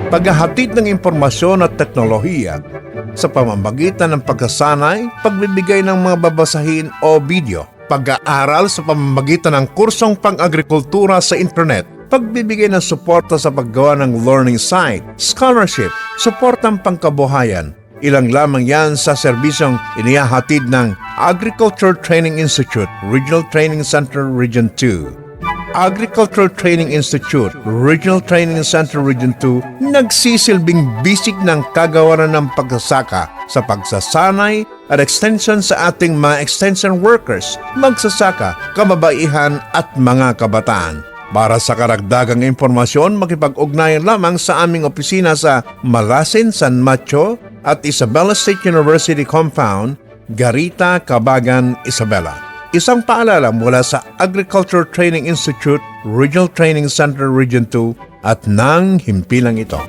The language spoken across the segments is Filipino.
paghahatid ng impormasyon at teknolohiya sa pamamagitan ng pagsasanay, pagbibigay ng mga babasahin o video, pag-aaral sa pamamagitan ng kursong pang-agrikultura sa internet, pagbibigay ng suporta sa paggawa ng learning site, scholarship, suportang pangkabuhayan. Ilang lamang yan sa serbisyong inihahatid ng Agriculture Training Institute, Regional Training Center, Region 2. Agricultural Training Institute, Regional Training Center Region 2, nagsisilbing bisig ng kagawaran ng pagsasaka sa pagsasanay at extension sa ating mga extension workers, magsasaka, kababaihan at mga kabataan. Para sa karagdagang impormasyon, makipag-ugnayan lamang sa aming opisina sa Malasin, San Mateo at Isabela State University Compound, Garita, Cabagan, Isabela. Isang paalala mula sa Agriculture Training Institute, Regional Training Center Region 2 at ng himpilang ito.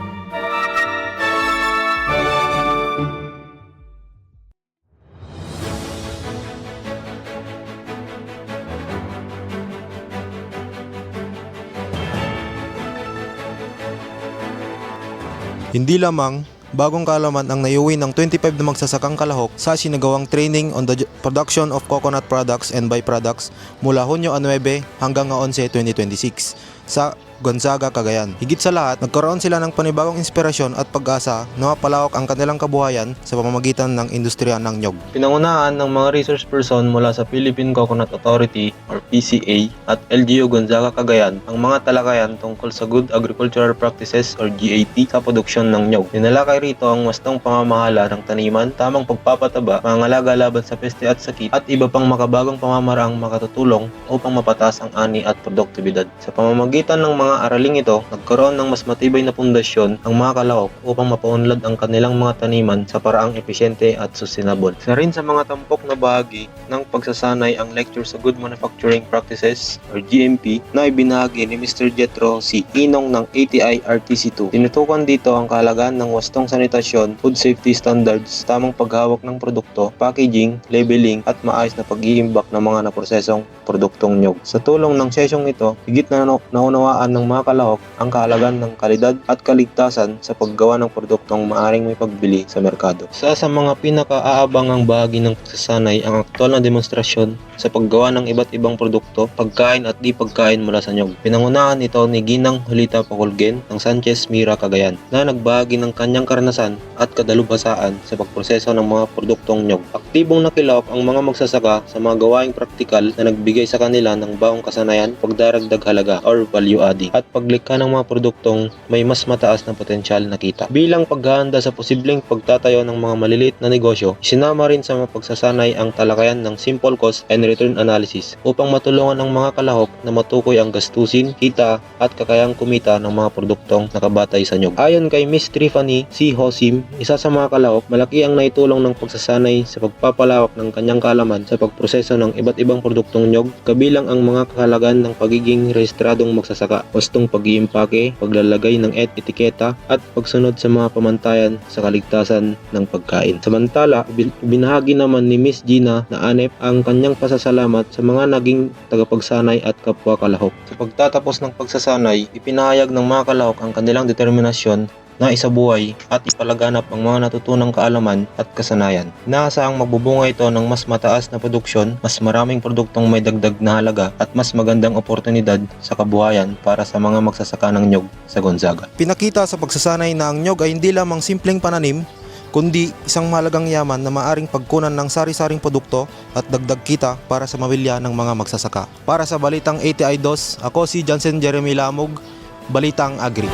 Hindi lamang bagong kaalaman ang naiuwi ng 25 na magsasakang kalahok sa sinagawang training on the production of coconut products and byproducts mula Hunyo 9 hanggang 11, 2026 sa Gonzaga, Cagayan. Higit sa lahat, nagkaroon sila ng panibagong inspirasyon at pag-asa na mapalawak ang kanilang kabuhayan sa pamamagitan ng industriya ng nyog. Pinangunahan ng mga resource person mula sa Philippine Coconut Authority or PCA at LGU Gonzaga, Cagayan ang mga talakayan tungkol sa Good Agricultural Practices or GAP sa produksyon ng nyog. Dinalakay rito ang wastong pamamahala ng taniman, tamang pagpapataba, pangangalaga laban sa peste at sakit at iba pang makabagong pamamaraang makatutulong upang mapataas ang ani at produktibidad. Sa pamamagitan ng mga araling ito, nagkaroon ng mas matibay na pundasyon ang mga kalahok upang mapaunlad ang kanilang mga taniman sa paraang epesyente at sustainable. Isa rin sa mga tampok na bahagi ng pagsasanay ang lecture sa Good Manufacturing Practices or GMP na ibinahagi ni Mr. Jetro C. Inong ng ATI RTC2. Tinutukan dito ang kahalagaan ng wastong sanitasyon, food safety standards, tamang paghawak ng produkto, packaging, labeling at maayos na pag-iimbak ng mga naprosesong produktong nyog. Sa tulong ng sesyong ito, higit na naunawaan ng mga kalahok ang kahalagan ng kalidad at kaligtasan sa paggawa ng produktong maaring may pagbili sa merkado. Isa sa mga pinaka-aabangang bahagi ng pagsasanay ang aktual na demonstrasyon sa paggawa ng iba't ibang produkto, pagkain at di pagkain mula sa nyog. Pinangunahan ito ni Ginang Julita Paculgen ng Sanchez Mira, Cagayan na nagbahagi ng kanyang karanasan at kadalubhasaan sa pagproseso ng mga produktong nyog. Aktibong nakilahok ang mga magsasaka sa mga gawaing praktikal na nagbigay sa kanila ng bagong kasanayan, pagdaragdag halaga or value adding at paglikha ng mga produktong may mas mataas na potensyal na kita. Bilang paghahanda sa posibleng pagtatayo ng mga maliliit na negosyo, isinama rin sa mga pagsasanay ang talakayan ng simple cost and return analysis upang matulungan ang mga kalahok na matukoy ang gastusin, kita at kakayang kumita ng mga produktong nakabatay sa nyog. Ayon kay Miss Tiffany C. Hosim, isa sa mga kalahok, malaki ang naitulong ng pagsasanay sa pagpapalawak ng kanyang kaalaman sa pagproseso ng iba't ibang produktong nyog, kabilang ang mga kahalagan ng pagiging rehistradong magsasaka, wastong pag-iimpake, paglalagay ng etiketa at pagsunod sa mga pamantayan sa kaligtasan ng pagkain. Samantala, binahagi naman ni Miss Gina na Anep ang kanyang pasasalamat sa mga naging tagapagsanay at kapwa kalahok. Sa pagtatapos ng pagsasanay, ipinahayag ng mga kalahok ang kanilang determinasyon na isabuhay at ipalaganap ang mga natutunang kaalaman at kasanayan. Inaasahang magbubunga ito ng mas mataas na produksyon, mas maraming produktong may dagdag na halaga at mas magandang oportunidad sa kabuhayan para sa mga magsasaka ng nyog sa Gonzaga. Pinakita sa pagsasanay na ang nyog ay hindi lamang simpleng pananim, kundi isang mahalagang yaman na maaring pagkunan ng sari-saring produkto at dagdag kita para sa mabilya ng mga magsasaka. Para sa Balitang ATI DOS, ako si Johnson Jeremy Lamog, Balitang Agri.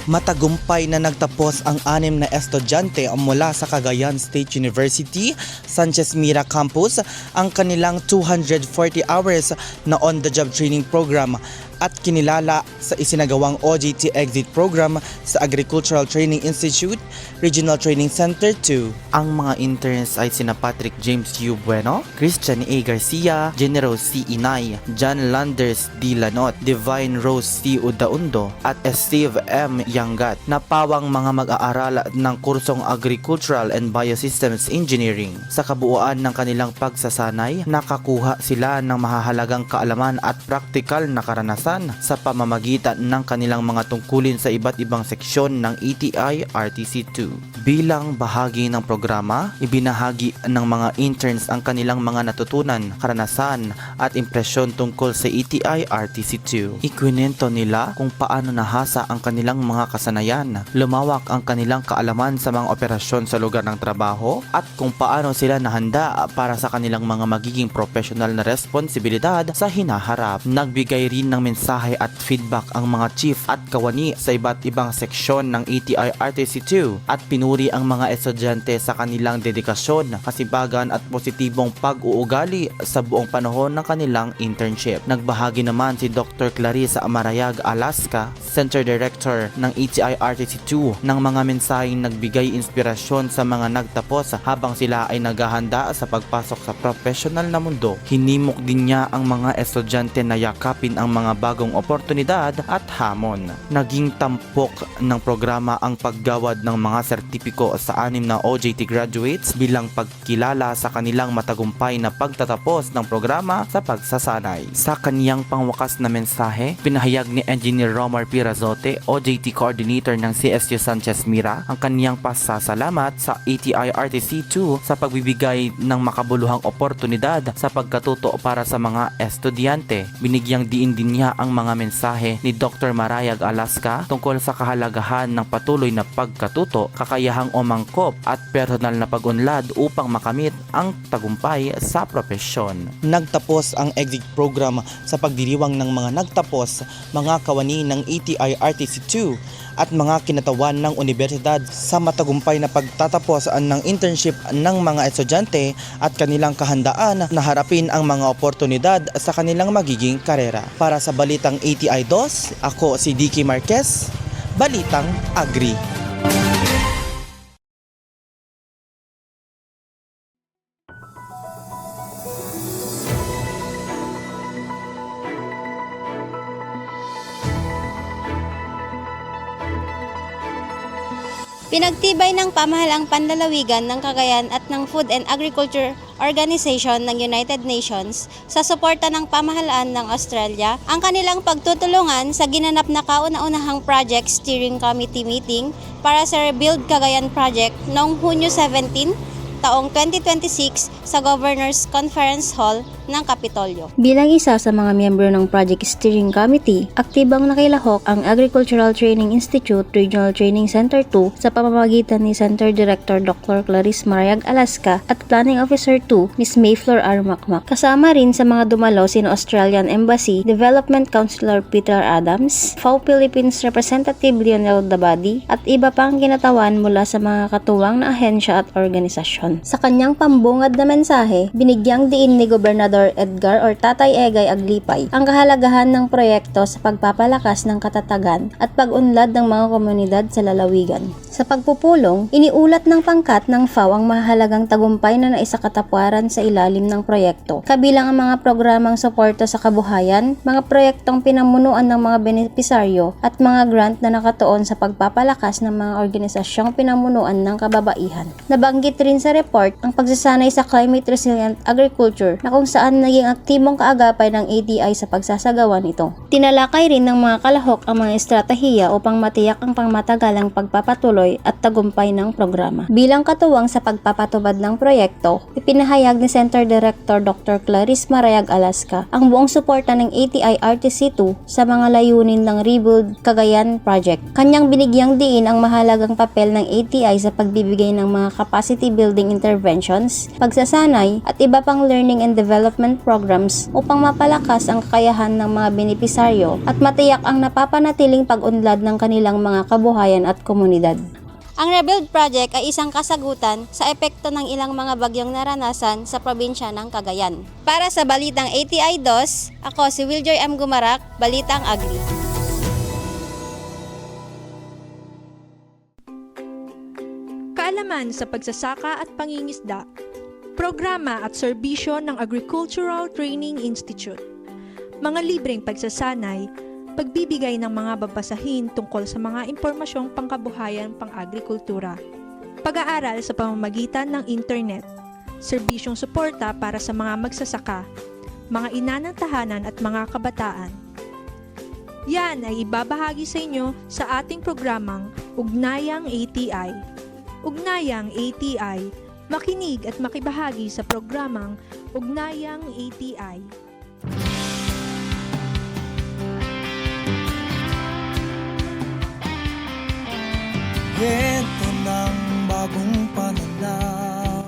Matagumpay na nagtapos ang 6 na estudyante mula sa Cagayan State University, Sanchez Mira Campus ang kanilang 240 hours na on-the-job training program at kinilala sa isinagawang OJT Exit Program sa Agricultural Training Institute, Regional Training Center 2. Ang mga interns ay sina Patrick James U. Bueno, Christian A. Garcia, Generous C. Inay, John Landers D. Lanot, Divine Rose C. Udaundo at Steve M. Yangat na pawang mga mag-aaral ng kursong Agricultural and Biosystems Engineering. Sa kabuuan ng kanilang pagsasanay, nakakuha sila ng mahahalagang kaalaman at praktikal na karanasan sa pamamagitan ng kanilang mga tungkulin sa iba't ibang seksyon ng ETI RTC2. Bilang bahagi ng programa, ibinahagi ng mga interns ang kanilang mga natutunan, karanasan at impresyon tungkol sa ETI RTC2. Ikwinento nila kung paano nahasa ang kanilang mga kasanayan, lumawak ang kanilang kaalaman sa mga operasyon sa lugar ng trabaho at kung paano sila nahanda para sa kanilang mga magiging professional na responsibilidad sa hinaharap. Nagbigay rin ng mensahe at feedback ang mga chief at kawani sa iba't ibang seksyon ng ETI RTC2 at pinuri ang mga estudyante sa kanilang dedikasyon, kasibagan at positibong pag-uugali sa buong panahon ng kanilang internship. Nagbahagi naman si Dr. Clarissa Amarayag Alaska, Center Director ng ETI RTC2 ng mga mensaheng nagbigay inspirasyon sa mga nagtapos habang sila ay naghahanda sa pagpasok sa professional na mundo. Hinimok din niya ang mga estudyante na yakapin ang mga bagong oportunidad at hamon. Naging tampok ng programa ang paggawad ng mga sertipiko sa 6 na OJT graduates bilang pagkilala sa kanilang matagumpay na pagtatapos ng programa sa pagsasanay. Sa kaniyang pangwakas na mensahe, pinahayag ni Engineer Romar Pirazote, OJT Coordinator ng CSU Sanchez Mira, ang kaniyang pasasalamat sa ETI RTC2 sa pagbibigay ng makabuluhang oportunidad sa pagkatuto para sa mga estudyante. Binigyang diin din niya ang mga mensahe ni Dr. Marayag Alaska tungkol sa kahalagahan ng patuloy na pagkatuto, kakayahang umangkop at personal na pag-unlad upang makamit ang tagumpay sa propesyon. Nagtapos ang exit program sa pagdiriwang ng mga nagtapos, mga kawani ng ETI RTC2 at mga kinatawan ng universidad sa matagumpay na pagtatapos ng internship ng mga estudyante at kanilang kahandaan na harapin ang mga oportunidad sa kanilang magiging karera. Para sa Balitang ETI 2, ako si Dicky Marquez, Balitang Agri. Pinagtibay ng pamahalaang panlalawigan ng Cagayan at ng Food and Agriculture Organization ng United Nations sa suporta ng pamahalaan ng Australia ang kanilang pagtutulungan sa ginanap na kauna-unahang Project Steering Committee meeting para sa Rebuild Cagayan Project noong Hunyo 17, taong 2026 sa Governor's Conference Hall ng Kapitolyo. Bilang isa sa mga miyembro ng Project Steering Committee, aktibang nakilahok ang Agricultural Training Institute Regional Training Center 2 sa pamamagitan ni Center Director Dr. Clarissa Marayag Alaska at Planning Officer 2 Ms. Mayflor R. Macmac. Kasama rin sa mga dumalo sina Australian Embassy, Development Councilor Peter Adams, FAO Philippines Representative Lionel Dabadi at iba pang kinatawan mula sa mga katuwang na ahensya at organisasyon. Sa kanyang pambungad na mensahe, binigyang diin ni Gobernador Edgar or Tatay Egay Aglipay ang kahalagahan ng proyekto sa pagpapalakas ng katatagan at pag-unlad ng mga komunidad sa lalawigan. Sa pagpupulong, iniulat ng pangkat ng FAO ang mahalagang tagumpay na naisakatuparan sa ilalim ng proyekto, kabilang ang mga programang suporta sa kabuhayan, mga proyektong pinamunuan ng mga benepisaryo at mga grant na nakatuon sa pagpapalakas ng mga organisasyong pinamunuan ng kababaihan. Nabanggit rin sa report ang pagsasanay sa climate resilient agriculture na kung saan naging aktibong kaagapay ng ATI sa pagsasagawa nito. Tinalakay rin ng mga kalahok ang mga estratehiya upang matiyak ang pangmatagalang pagpapatuloy at tagumpay ng programa. Bilang katuwang sa pagpapatubad ng proyekto, ipinahayag ni Center Director Dr. Clarissa Marayag Alaska ang buong suporta ng ATI RTC2 sa mga layunin ng Rebuild Cagayan Project. Kanyang binigyang diin ang mahalagang papel ng ATI sa pagbibigay ng mga capacity building interventions, pagsasanay at iba pang learning and development programs upang mapalakas ang kakayahan ng mga benepisaryo at matiyak ang napapanatiling pag-unlad ng kanilang mga kabuhayan at komunidad. Ang Rebuild Project ay isang kasagutan sa epekto ng ilang mga bagyong naranasan sa probinsya ng Cagayan. Para sa Balitang ATI 2, ako si Wiljoy M. Gumarak, Balitang Agri. Kaalaman sa pagsasaka at pangingisda, programa at serbisyo ng Agricultural Training Institute, mga libreng pagsasanay, pagbibigay ng mga babasahin tungkol sa mga impormasyong pangkabuhayan pang-agrikultura, pag-aaral sa pamamagitan ng internet, serbisyong suporta para sa mga magsasaka, mga ina ng tahanan at mga kabataan. Yan ay ibabahagi sa inyo sa ating programang Ugnayang ATI. Ugnayang ATI, makinig at makibahagi sa programang Ugnayang ATI. Ito ng bagong pananaw.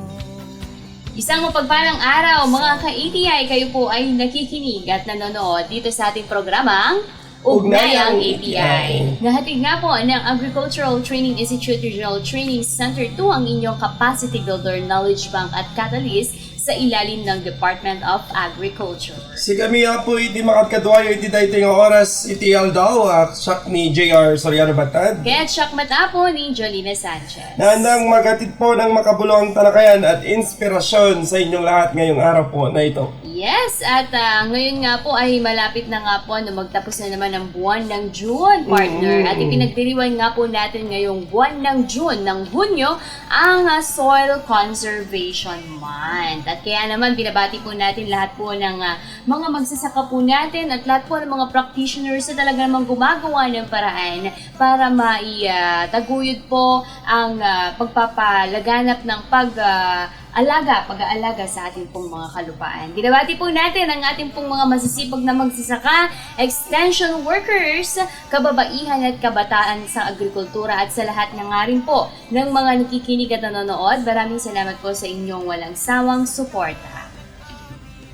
Isang mapagpalang araw mga ka-ATI, kayo po ay nakikinig at nanonood dito sa ating programang Ugnayang ATI. Nahatid nga po ng Agricultural Training Institute Regional Training Center 2 ang inyong Capacity Builder, Knowledge Bank at Catalyst sa ilalim ng Department of Agriculture. Si kami po iti makadkadwayo iti daytoy nga oras iti aldaw at siyak ni J.R. Soriano Batad. Kaya tsak mata po ni Jolina Sanchez. Naandang magatid po ng makabuluhang talakayan at inspirasyon sa inyong lahat ngayong araw po na ito. Yes, at ngayon nga po ay malapit na nga po na magtapos na naman ang buwan ng June, partner. At ipinagdiriwang nga po natin ngayong buwan ng June, ng Hunyo, ang Soil Conservation Month. At kaya naman binabati po natin lahat po ng mga magsasaka po natin at lahat po ng mga practitioners na talaga namang gumagawa ng paraan para maitaguyod po ang pagpapalaganap ng pag-aalaga sa ating pong mga kalupaan. Binabati po natin ang ating pong mga masisipag na magsasaka, extension workers, kababaihan at kabataan sa agrikultura at sa lahat na nga rin po ng mga nakikinig at nanonood. Maraming salamat po sa inyong walang sawang suporta.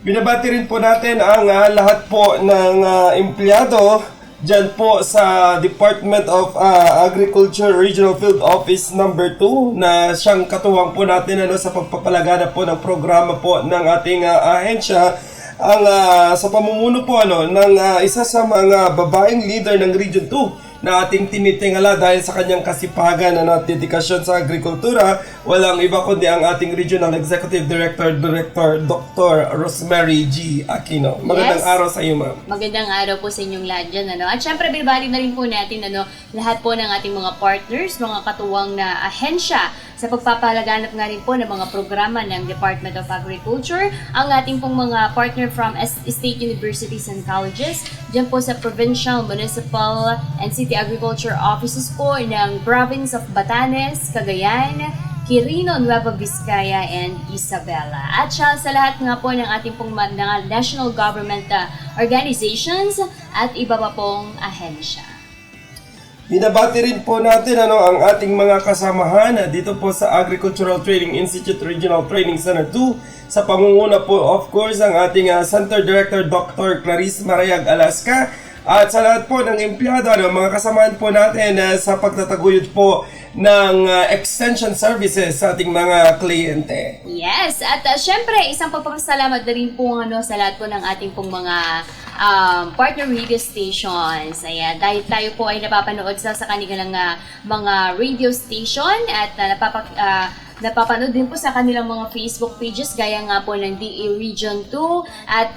Binabati rin po natin ang lahat po ng empleyado dyan po sa Department of Agriculture Regional Field Office number 2 na siyang katuwang po natin sa pagpapalaganap po ng programa po ng ating ahensya ang sa pamumuno po ng isa sa mga babaeng leader ng Region 2 na ating tinitingala dahil sa kanyang kasipagan at dedikasyon sa agrikultura. Walang iba kundi ang ating Regional Executive Director, Dr. Rosemary G. Aquino. Magandang araw sa iyo, ma'am. Magandang araw po sa inyong lahat dyan. At syempre, binabati na rin po natin lahat po ng ating mga partners, mga katuwang na ahensya sa pagpapalaganap nga rin po ng mga programa ng Department of Agriculture, ang ating pong mga partner from state universities and colleges, dyan po sa provincial, municipal, and city agriculture offices po ng province of Batanes, Cagayan, Quirino, Nueva Vizcaya, and Isabela. At sa lahat nga po ng ating pong mga national government organizations at iba pa pong ahensya. Binabati rin po natin ang ating mga kasamahan dito po sa Agricultural Training Institute Regional Training Center 2 sa pamumuno po of course ang ating Center Director Dr. Clarice Marayag Alaska at sa lahat po ng empleyado, mga kasamahan po natin sa pagtataguyod po ng extension services sa ating mga kliyente. Yes, at syempre isang pagpapasalamat na rin po sa lahat po ng ating pong mga partner radio stations. Ayan, dahil tayo po ay napapanood sa kanilang mga radio station at napapanood din po sa kanilang mga Facebook pages gaya nga po ng DA Region 2 at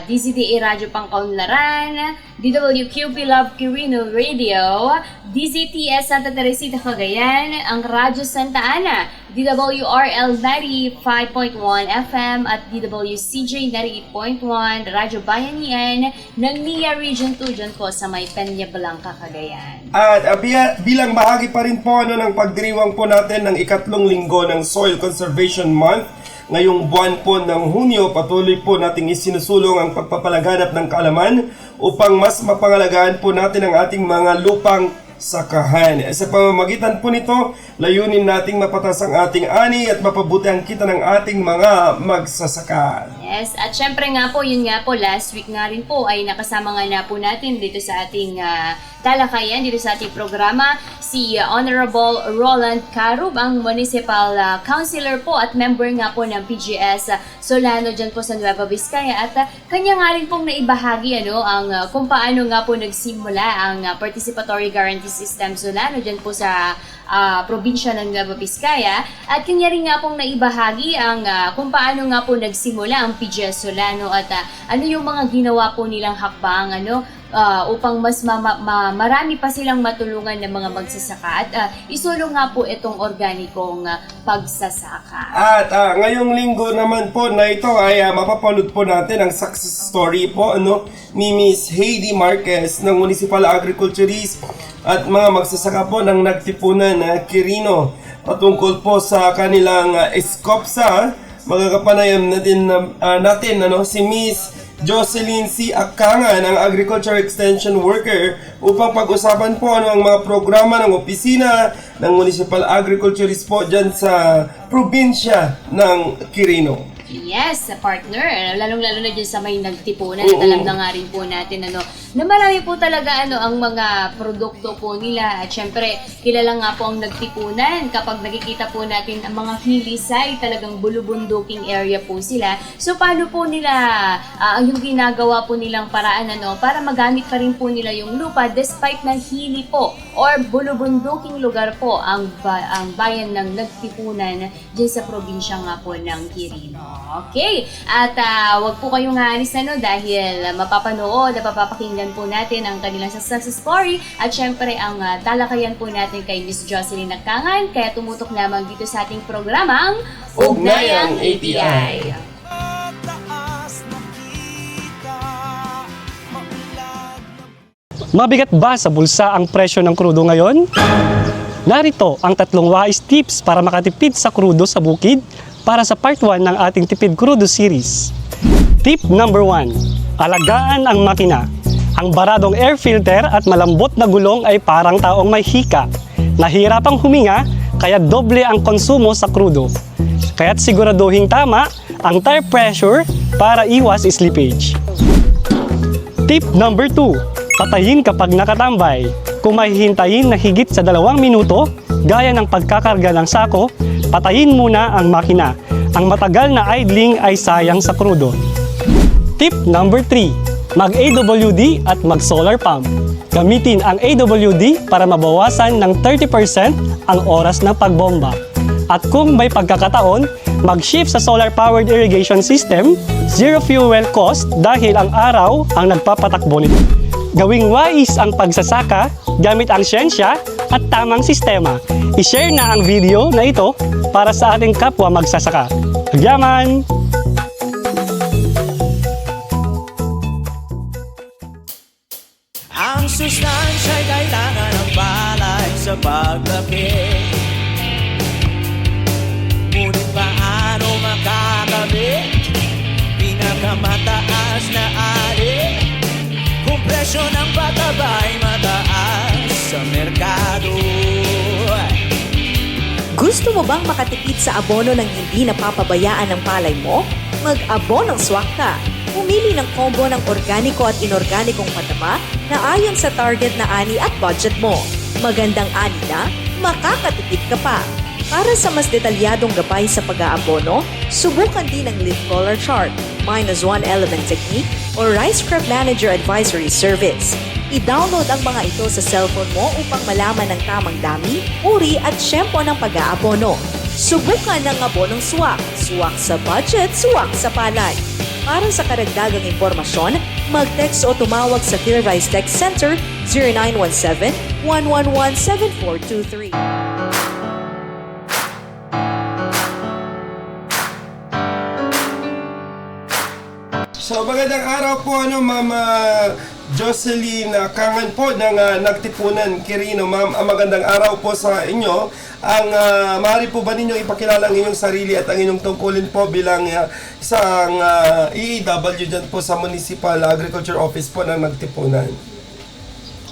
DZDA Radio Pangkaunlaran, DWQP Love Quirino Radio, DZTS Santa Teresita Cagayan, ang Radyo Santa Ana, DWRL 95.1 FM at DWCJ 98.1, Radyo Bayanihan ng NIA Region 2 dyan po sa may Peña Blanca, Cagayan. At bilang bahagi pa rin po ng pagdiriwang po natin ng ikatlong linggo ng Soil Conservation Month, ngayong buwan po ng Hunyo, patuloy po nating isinusulong ang pagpapalaganap ng kaalaman upang mas mapangalagaan po natin ang ating mga lupang sakahan. Sa pamamagitan po nito, layunin nating mapatas ang ating ani at mapabuti ang kita ng ating mga magsasaka. Yes, at syempre nga po, yun nga po, last week nga rin po ay nakasama nga na po natin dito sa ating talakayan, dito sa ating programa, si Honorable Roland Carub, ang Municipal Councilor po at member nga po ng PGS Solano dyan po sa Nueva Vizcaya. At kanya nga rin pong naibahagi ang kung paano nga po nagsimula ang Participatory Guarantee System Solano dyan po sa probinsya ng Nueva Vizcaya. At kanya rin nga pong naibahagi ang kung paano nga po nagsimula ang PGS Solano at ano yung mga ginawa po nilang hakbang upang mas marami pa silang matulungan ng mga magsasaka at isulong nga po itong organikong pagsasaka. At ngayong linggo naman po na ito ay mapapanood po natin ang success story po ni Miss Heidi Marquez ng Municipal Agriculturist at mga magsasaka po ng Nagtipunan Quirino patungkol po sa kanilang SCOPSA. Magkakapanayam natin si Miss Jocelyn C. Akangan, ang Agriculture Extension Worker, upang pag-usapan po ang mga programa ng opisina ng Municipal Agriculturist po dyan sa probinsya ng Quirino. Yes, partner. Lalong-lalo na dyan sa may Nagtipunan. At alam na nga rin po natin na marami po talaga ang mga produkto po nila. At syempre, kilala nga po ang Nagtipunan. Kapag nakikita po natin ang mga hillside, talagang bulubunduking area po sila. So, paano po nila, yung ginagawa po nilang paraan para magamit pa rin po nila yung lupa despite na hili po or bulubunduking lugar po ang bayan ng Nagtipunan dyan sa probinsya nga po ng Quirino. Okay, at wag po kayong haalis dahil mapapanood at mapapakinggan po natin ang kanilang success story at syempre ang talakayan po natin kay Miss Jocelyn Akangan, kaya tumutok lamang dito sa ating programang Ugnayang ATI. Mabigat ba sa bulsa ang presyo ng krudo ngayon? Narito ang 3 wise tips para makatipid sa krudo sa bukid para sa part 1 ng ating Tipid Krudo series. Tip number 1. Alagaan ang makina. Ang baradong air filter at malambot na gulong ay parang taong may hika. Nahirapang huminga, kaya doble ang konsumo sa krudo. Kaya't siguraduhin tama ang tire pressure para iwas slippage. Tip number 2. Patayin kapag nakatambay. Kung mahihintayin na higit sa 2 minuto, gaya ng pagkakarga ng sako, patayin muna ang makina. Ang matagal na idling ay sayang sa krudo. Tip number 3. Mag-AWD at mag-solar pump. Gamitin ang AWD para mabawasan ng 30% ang oras ng pagbomba. At kung may pagkakataon, mag-shift sa solar-powered irrigation system, zero fuel cost dahil ang araw ang nagpapatakbo nito. Gawing wais ang pagsasaka gamit ang siyensya at tamang sistema. I-share na ang video na ito para sa ating kapwa magsasaka. Yaman! Ang sustansya'y kailangan ng palay sa paglaki. Ngunit paano makakamit pinakamataas na ari kung presyo ng patabay mataas sa merkado? Gusto mo bang makatipid sa abono ng hindi napapabayaan ng palay mo? Mag-abonong swak ka. Pumili ng combo ng organiko at inorganikong pataba na ayon sa target na ani at budget mo. Magandang ani na, makakatipid ka pa. Para sa mas detalyadong gabay sa pag-aabono, subukan din ang leaf color chart, -1 element technique, o Rice Crop Manager Advisory Service. I-download ang mga ito sa cellphone mo upang malaman ang tamang dami, uri at syempo ng pag-aabono. Subukan ng abonong swak. Swak sa budget, swak sa palay. Para sa karagdagang impormasyon, mag-text o tumawag sa Philrice Tech Center 0917-111-7423. So magandang araw po Mama Jocelyn Akangan po ng Nagtipunan Quirino. Ma'am, magandang araw po sa inyo. Maaari po ba ninyo ipakilala ang inyong sarili at ang inyong tungkulin po bilang isang EEW dyan po sa Municipal Agriculture Office po ng Nagtipunan?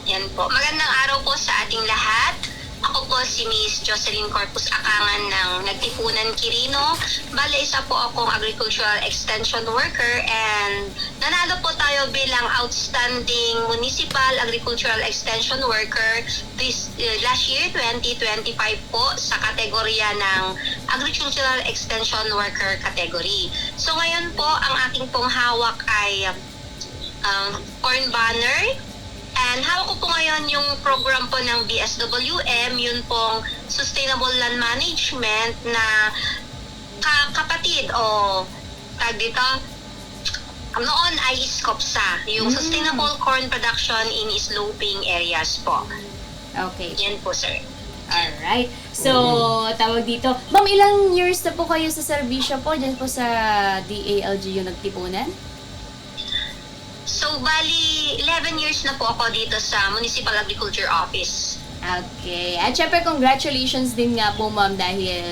Yan po. Magandang araw po sa ating lahat. Ako po po si Miss Jocelyn Corpus Akangan ng Nagtipunan Quirino. Bale, isa po akong agricultural extension worker and nanalo po tayo bilang outstanding municipal agricultural extension worker last year, 2025 po, sa kategorya ng agricultural extension worker category. So ngayon po, ang aking pong hawak ay corn banner. And hawak ko po ngayon yung program po ng BSWM, yun pong Sustainable Land Management na kapatid o tag dito, noon ay SCOPSA, yung Sustainable Corn Production in Sloping Areas po. Okay. Yan po, sir. Alright. So, tawag dito. Ma'am, ilang years na po kayo sa serbisyo po dyan po sa DALGU Nagtipunan? So, bali, 11 years na po ako dito sa Municipal Agriculture Office. Okay. At syempre, congratulations din nga po, ma'am, dahil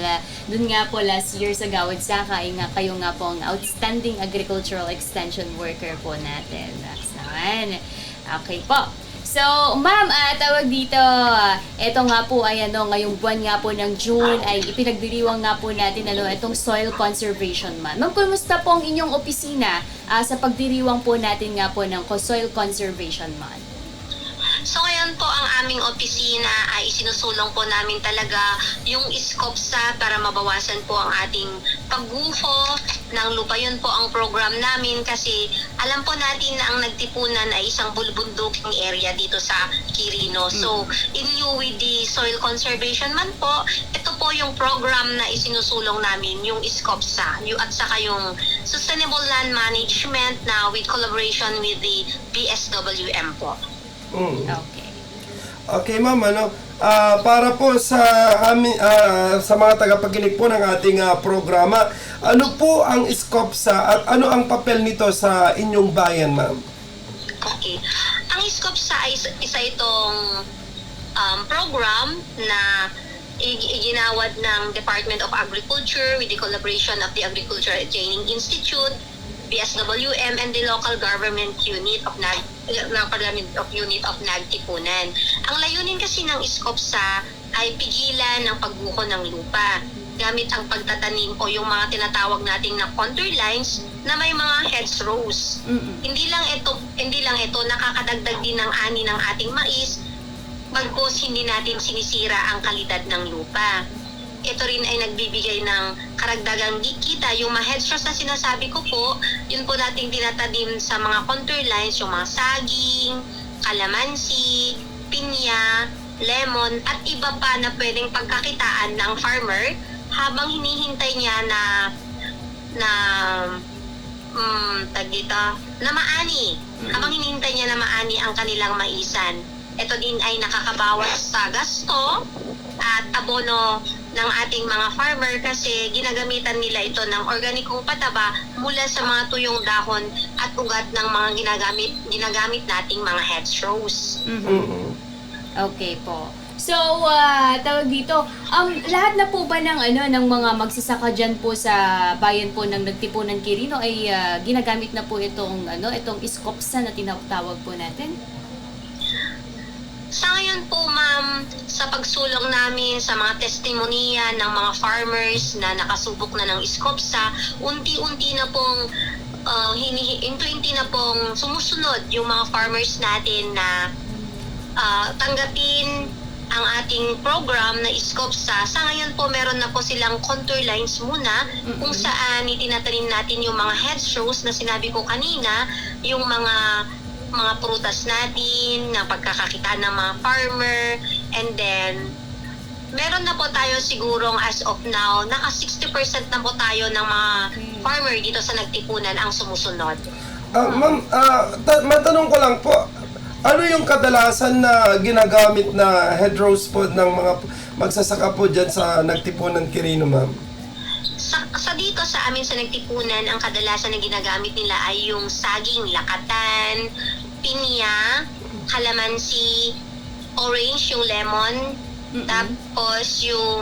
dun nga po last year sa Gawad Saka, ay nga kayo nga po ang outstanding agricultural extension worker po natin. That's naman. Okay po. So, ma'am, tawag dito, ito nga po ay ngayong buwan nga po ng June ay ipinagdiriwang nga po natin itong soil conservation month. Ma'am, kumusta po ang inyong opisina sa pagdiriwang po natin nga po ng soil conservation month? So ngayon po ang aming opisina ay isinusulong po namin talaga yung SCOPSA para mabawasan po ang ating pagguho ng lupa. Yun po ang program namin kasi alam po natin na ang Nagtipunan ay isang bulbunduking area dito sa Quirino. So in lieu with the Soil Conservation Month po, ito po yung program na isinusulong namin, yung SCOPSA at saka yung Sustainable Land Management na with collaboration with the BSWM po. Okay. Okay, ma'am, para po sa sa mga tagapakinig po ng ating programa, ano po ang SCOPSA at ano ang papel nito sa inyong bayan, ma'am? Okay. Ang SCOPSA ay isa itong program na iginawad ng Department of Agriculture with the collaboration of the Agricultural Training Institute, BSWM, and the local government unit of Nagtipunan. Ang layunin kasi ng SCOPSA ay pigilan ang pagbuko ng lupa gamit ang pagtatanim o yung mga tinatawag nating na contour lines na may mga hedgerows. Hindi lang ito nakakadagdag din ng ani ng ating mais, bagkus hindi natin sinisira ang kalidad ng lupa. Ito rin ay nagbibigay ng karagdagang kita. Yung mga hedgerows na sinasabi ko po, yun po nating tinatanim sa mga contour lines, yung mga saging, kalamansi, pinya, lemon, at iba pa na pwedeng pagkakitaan ng farmer habang hinihintay niya na maani. Habang hinihintay niya na maani ang kanilang maisan. Ito din ay nakakabawas sa gasto at abono ng ating mga farmer kasi ginagamitan nila ito ng organikong pataba mula sa mga tuyong dahon at ugat ng mga ginagamit nating mga hedgerows. Okay po. So, tawag dito, lahat na po ba ng mga magsasaka dyan po sa bayan po ng Nagtipunan Quirino ay ginagamit na po itong SCOPSA na tinatawag po natin? Sa ngayon po, ma'am, sa pagsulong namin sa mga testimonya ng mga farmers na nakasubok na ng SCOPSA, unti-unti na pong sumusunod yung mga farmers natin na tanggapin ang ating program na SCOPSA. Sa ngayon po, meron na po silang contour lines muna kung saan itinatanim natin yung mga hedgerows na sinabi ko kanina, yung mga prutas natin, na pagkakakita ng mga farmer, and then meron na po tayo sigurong as of now, naka 60% na po tayo ng mga farmer dito sa Nagtipunan ang sumusunod. Ma'am, matanong ko lang po, ano yung kadalasan na ginagamit na hedgerows po ng mga magsasaka po dyan sa Nagtipunan Quirino, ma'am? Sa dito sa amin sa Nagtipunan, ang kadalasan na ginagamit nila ay yung saging lakatan, pinya, kalamansi, orange yung lemon, tapos yung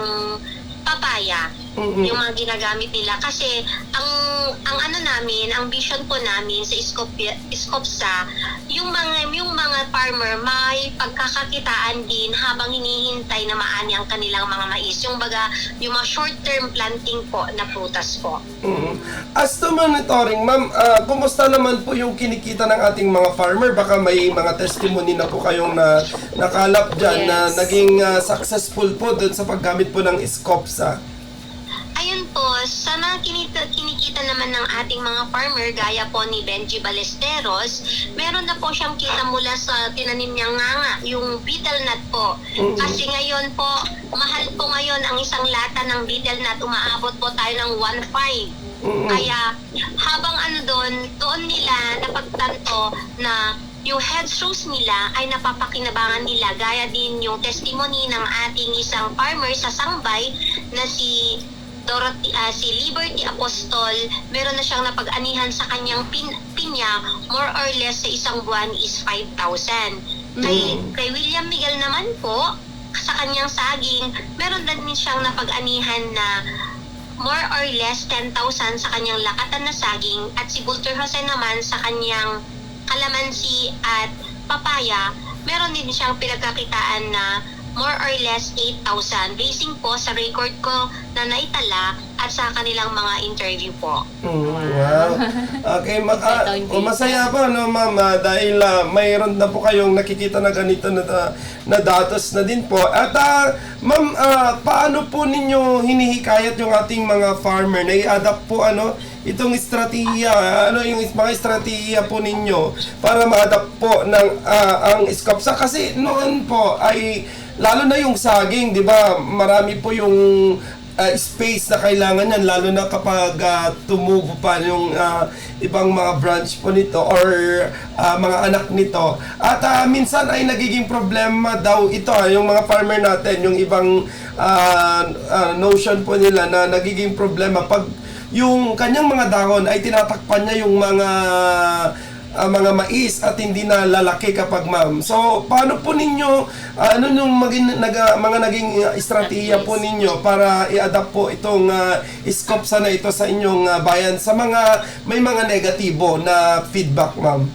papaya. yung mga ginagamit nila. Kasi ang ano namin, ang vision po namin sa Iskopsa, yung mga farmer may pagkakakitaan din habang hinihintay na maani ang kanilang mga mais. Yung mga short-term planting po na prutas po. As to monitoring, ma'am, kumusta naman po yung kinikita ng ating mga farmer? Baka may mga testimony na po kayong nakalap dyan na naging successful po dun sa paggamit po ng Iskopsa. Ayun po, sa mga kinikita naman ng ating mga farmer, gaya po ni Benji Ballesteros, meron na po siyang kita mula sa tinanim niyang nganga, yung betel nut po. Kasi ngayon po, mahal po ngayon ang isang lata ng betel nut, umaabot po tayo ng 1.5. Kaya habang doon nila napagtanto na yung headshows nila ay napapakinabangan nila, gaya din yung testimony ng ating isang farmer sa Sangbay na si Liberty Apostol. Meron na siyang napag-anihan sa kanyang pinya, more or less sa isang buwan is 5,000. Kay William Miguel naman po, sa kanyang saging, meron din siyang napag-anihan na more or less 10,000 sa kanyang lakatan na saging, at si Bulter Jose naman sa kanyang kalamansi at papaya, meron din siyang pinagkakitaan na more or less 8,000, basing po sa record ko na naitala at sa kanilang mga interview po. Wow. Okay, masaya po, no, ma'am, dahil mayroon na po kayong nakikita na ganito na datos na din po. At ma'am, paano po ninyo hinihikayat yung ating mga farmer na i-adapt po itong estratehiya, yung mga estratehiya po ninyo para ma-adapt po ng ang Iskopsa? Kasi noon po ay lalo na yung saging, di ba? Marami po yung space na kailangan yan, lalo na kapag tumubo pa yung ibang mga branch po nito or mga anak nito. At minsan ay nagiging problema daw ito, yung mga farmer natin, yung ibang notion po nila na nagiging problema pag yung kanyang mga dahon ay tinatakpan niya yung mga mais at hindi na lalaki kapag ma'am. So, paano po ninyo, yung mga naging estratehiya po ninyo para i-adapt po itong Iskopsa na ito sa inyong bayan sa may mga negatibo na feedback, ma'am?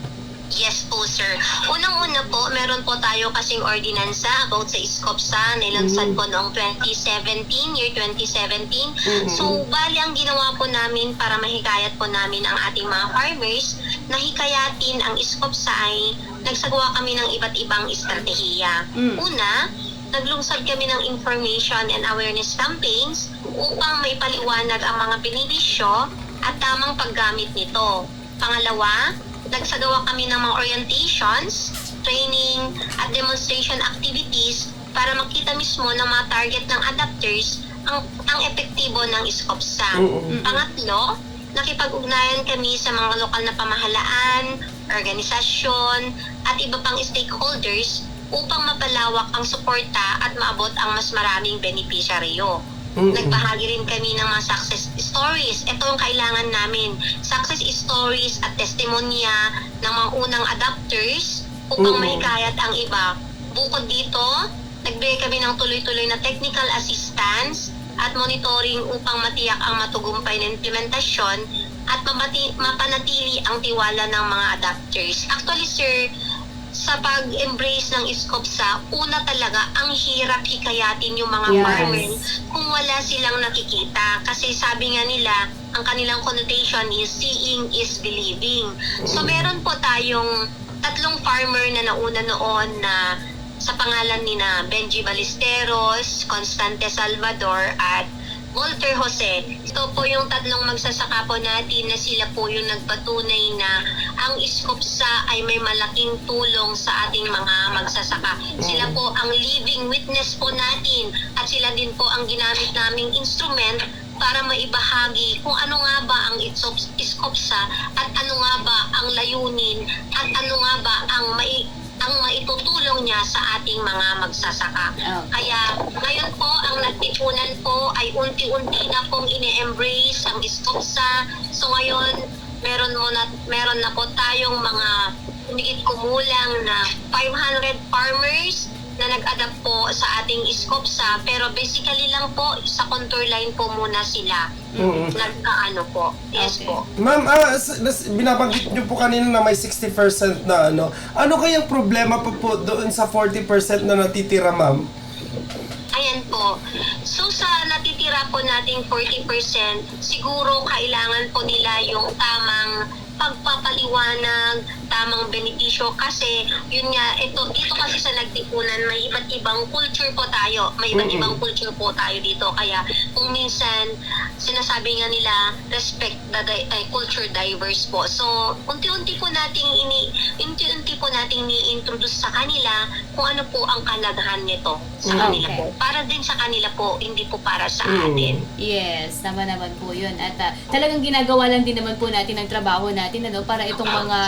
Yes po, sir. Unang-una po, meron po tayo kasing ordinansa about sa Iskopsa, nilansad po noong year 2017. So, bali ang ginawa po namin para mahikayat po namin ang ating mga farmers na hikayatin ang Iskopsa ay nagsagawa kami ng iba't ibang estratehiya. Una, naglungsad kami ng information and awareness campaigns upang may paliwanag ang mga benepisyo at tamang paggamit nito. Pangalawa, nagsagawa kami ng mga orientations, training, at demonstration activities para makita mismo ng mga target ng adapters ang epektibo ng Iskopsa. Pangatlo, nakipag-ugnayan kami sa mga lokal na pamahalaan, organisasyon, at iba pang stakeholders upang mapalawak ang suporta at maabot ang mas maraming benepisyaryo. Nagbahagi rin kami ng mga success stories. Ito ang kailangan namin. Success stories at testimonya ng mga unang adapters upang mahikayat ang iba. Bukod dito, nagbigay kami ng tuloy-tuloy na technical assistance at monitoring upang matiyak ang matugumpay na implementasyon at mapanatili ang tiwala ng mga adapters. Actually, sir, sa pag-embrace ng Iskopsa, una talaga, ang hirap hikayatin yung mga farmers kung wala silang nakikita. Kasi sabi nga nila, ang kanilang connotation is seeing is believing. So meron po tayong 3 farmer na nauna noon na sa pangalan ni na Benji Ballesteros, Constante Salvador, at Walter Jose. Ito po yung 3 magsasaka po natin na sila po yung nagpatunay na ang Iskopsa ay may malaking tulong sa ating mga magsasaka. Sila po ang living witness po natin at sila din po ang ginamit naming instrument para maibahagi kung ano nga ba ang Iskopsa at ano nga ba ang layunin at ano nga ba ang maitutulong niya sa ating mga magsasaka. Kaya ngayon po, ang nagtipunan po ay unti-unti na pong ini-embrace ang Iskopsa. So ngayon, meron na po tayong mga humigit kumulang na 500 farmers na nag-adapt po sa ating SCOPSA, pero basically lang po sa contour line po muna sila. Nagkaano po. Yes po. Ma'am, binabanggit niyo po kanina na may 60% na ano kayang problema po doon sa 40% na natitira, ma'am? Ayan po. So sa natitira po nating 40%, siguro kailangan po nila yung tamang pagpapaliwanag, tamang benepisyo kasi yun nga, dito kasi sa Nagtipunan may iba't ibang culture po tayo. May iba't ibang culture po tayo dito. Kaya kung minsan sinasabi nga nila respect the culture diverse po. So unti-unti po nating ni-introduce sa kanila kung ano po ang kalagahan nito sa kanila po. Para din sa kanila po, hindi po para sa atin. Yes, tama naman po yun. At talagang ginagawa lang din naman po natin ang trabaho natin para itong mga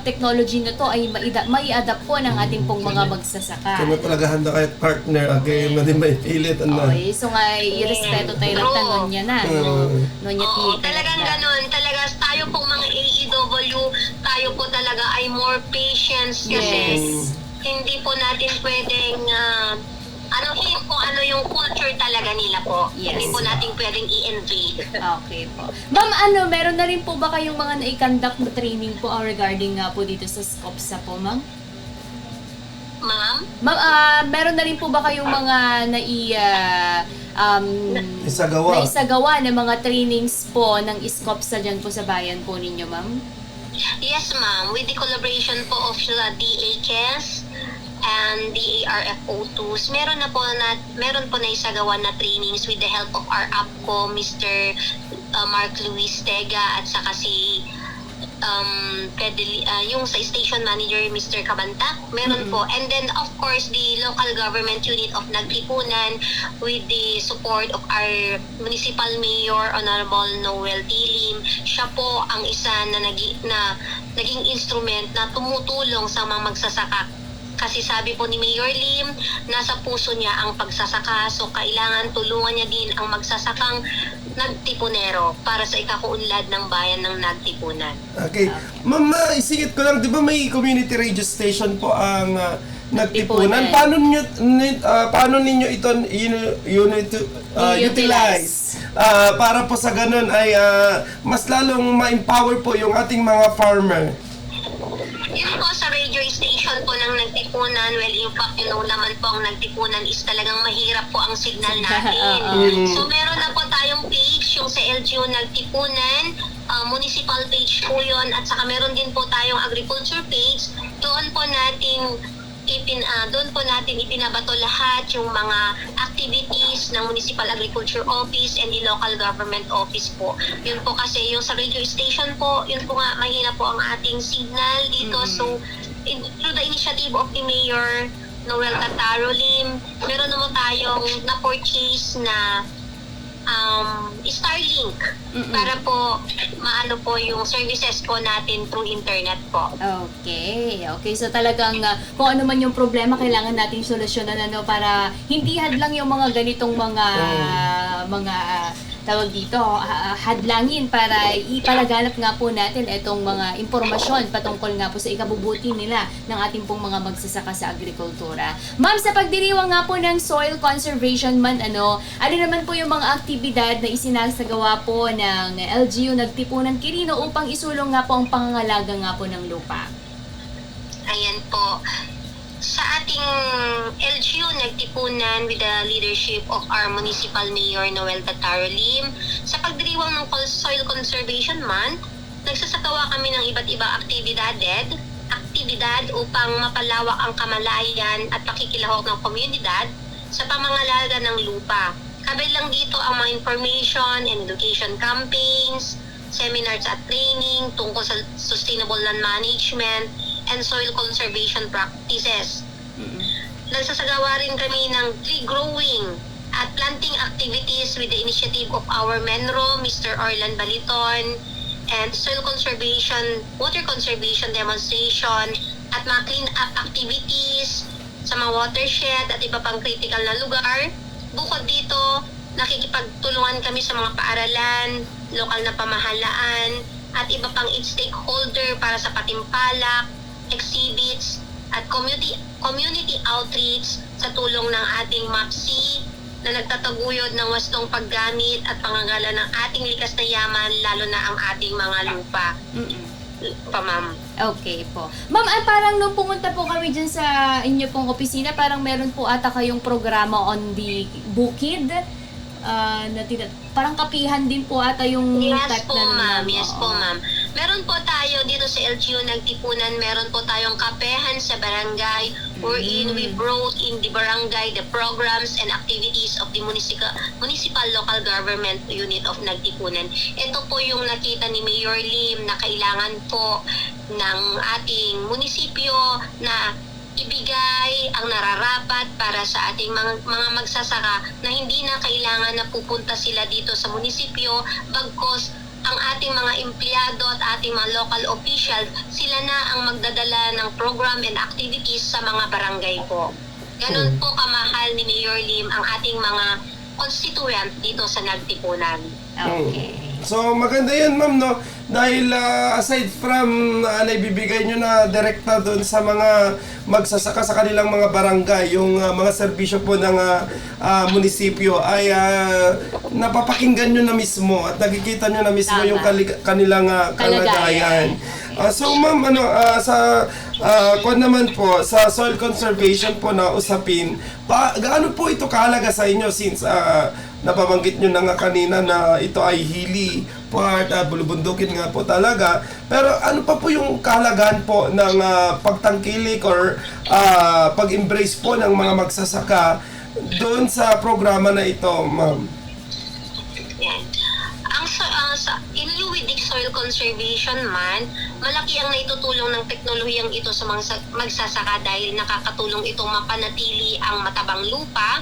technology na to ay mai-adapt po ng ating pong mga magsasaka. Kaya talaga handa kahit partner, again, na din may pilit. Okay, so nga, i-respeto tayo lang tanon niya na. Talagang ganun. Talaga tayo pong mga AEW, tayo po talaga ay more patience kasi hindi po natin pwedeng kung ano yung culture talaga nila po. Hindi po natin pwedeng i-invade. Okay po. Ma'am, meron na rin po ba kayong mga nai-conduct na training po regarding po dito sa SCOPSA po, ma'am? Ma'am? Ma'am, meron na rin po ba kayong mga naisagawa na mga trainings po ng SCOPSA dyan po sa bayan po ninyo, ma'am? Yes, ma'am. With the collaboration po of the DHS and the ARFO2s, meron po na isagawa na trainings with the help of our APCO, Mr. Mark Luis Tega, at saka si yung sa station manager, Mr. Kabantak, meron po. And then, of course, the local government unit of Nagtipunan with the support of our municipal mayor, Honorable Noel Tilim. Siya po ang isa na naging instrument na tumutulong sa mga magsasaka. Kasi sabi po ni Mayor Lim, nasa puso niya ang pagsasaka, so kailangan tulungan niya din ang magsasakang Nagtipunero para sa ikakuunlad ng bayan ng Nagtipunan. Okay. Ma'am, isingit ko lang, di ba may community radio station po ang Nagtipunan? Paano ninyo ito utilize? Para po sa ganun ay mas lalong ma-empower po yung ating mga farmer. Yun po sa radio station po ng Nagtipunan, well, in fact, naman po ang Nagtipunan is talagang mahirap po ang signal natin. So, meron na po tayong page, yung sa LGU Nagtipunan, municipal page po yun, at saka meron din po tayong agriculture page. Doon po natin ipinabato lahat yung mga activities ng Municipal Agriculture Office and the Local Government Office po. Yun po kasi yung sa radio station po, yun po nga mahina po ang ating signal dito. So, through the initiative of the Mayor Noel Tataro Lim, meron naman tayong na-purchase na Starlink para po maano po yung services po natin through internet po. Okay. So talagang kung ano man yung problema, kailangan nating solusyonan para hindi hadlang yung mga ganitong mga tawag dito, hadlangin para ipalaganap nga po natin itong mga impormasyon patungkol nga po sa ikabubuti nila ng ating pong mga magsasaka sa agrikultura. Ma'am, sa pagdiriwang nga po ng Soil Conservation Month, ano naman po yung mga aktibidad na isinasagawa po ng LGU Nagtipunan Quirino upang isulong nga po ang pangangalaga nga po ng lupa? Ayan po. Sa ating LGU Nagtipunan with the leadership of our Municipal Mayor Noel Tataro Lim, sa pagdiriwang ng Soil Conservation Month, nagsasagawa kami ng iba't ibang aktibidad upang mapalawak ang kamalayan at pakikilahok ng komunidad sa pamangalaga ng lupa. Kabilang dito ang mga information and education campaigns, seminars at training tungkol sa sustainable land management and soil conservation practices. Nagsasagawa rin kami ng tree growing at planting activities with the initiative of our Menro, Mr. Orlan Baliton, and soil conservation, water conservation demonstration, at mga clean up activities sa mga watershed at iba pang critical na lugar. Bukod dito, nakikipagtulungan kami sa mga paaralan, lokal na pamahalaan, at iba pang stakeholder para sa patimpalak, exhibits, at community outreach sa tulong ng ating MAPC na nagtataguyod ng wastong paggamit at pangangala ng ating likas na yaman, lalo na ang ating mga lupa. Pa, ma'am. Okay po. Ma'am, parang nung pumunta po kami dyan sa inyo pong opisina, parang meron po ata kayong programa on the bukid. Parang kapihan din po ata yung Yes po, ma'am. Yes po, ma'am. Meron po tayo dito sa LGU Nagtipunan, meron po tayong kapehan sa barangay wherein we brought in the barangay the programs and activities of the municipal local government unit of Nagtipunan. Ito po yung nakita ni Mayor Lim na kailangan po ng ating munisipyo na ibigay ang nararapat para sa ating mga magsasaka na hindi na kailangan na pupunta sila dito sa munisipyo, bagkos ang ating mga empleyado at ating mga local officials, sila na ang magdadala ng program and activities sa mga barangay po. Ganon po kamahal ni Mayor Lim ang ating mga constituent dito sa Nagtipunan. Okay. So maganda yun, ma'am, no? Dahil aside from naibibigay nyo na direkta doon sa mga magsasaka sa kanilang mga barangay, yung mga serbisyo po ng munisipyo ay napapakinggan nyo na mismo at nakikita nyo na mismo yung kanilang kalagayan. So ma'am, kung naman po sa soil conservation po na usapin, gaano po ito kahalaga sa inyo since napabanggit nyo na nga kanina na ito ay hilly part, bulubundukin nga po talaga. Pero ano pa po yung kahalagahan po ng pagtangkilik or pag-embrace po ng mga magsasaka doon sa programa na ito, ma'am? Yan. Sa Inuwidik Soil Conservation man, malaki ang naitutulong ng teknolohiyang ito sa mga magsasaka dahil nakakatulong itong mapanatili ang matabang lupa,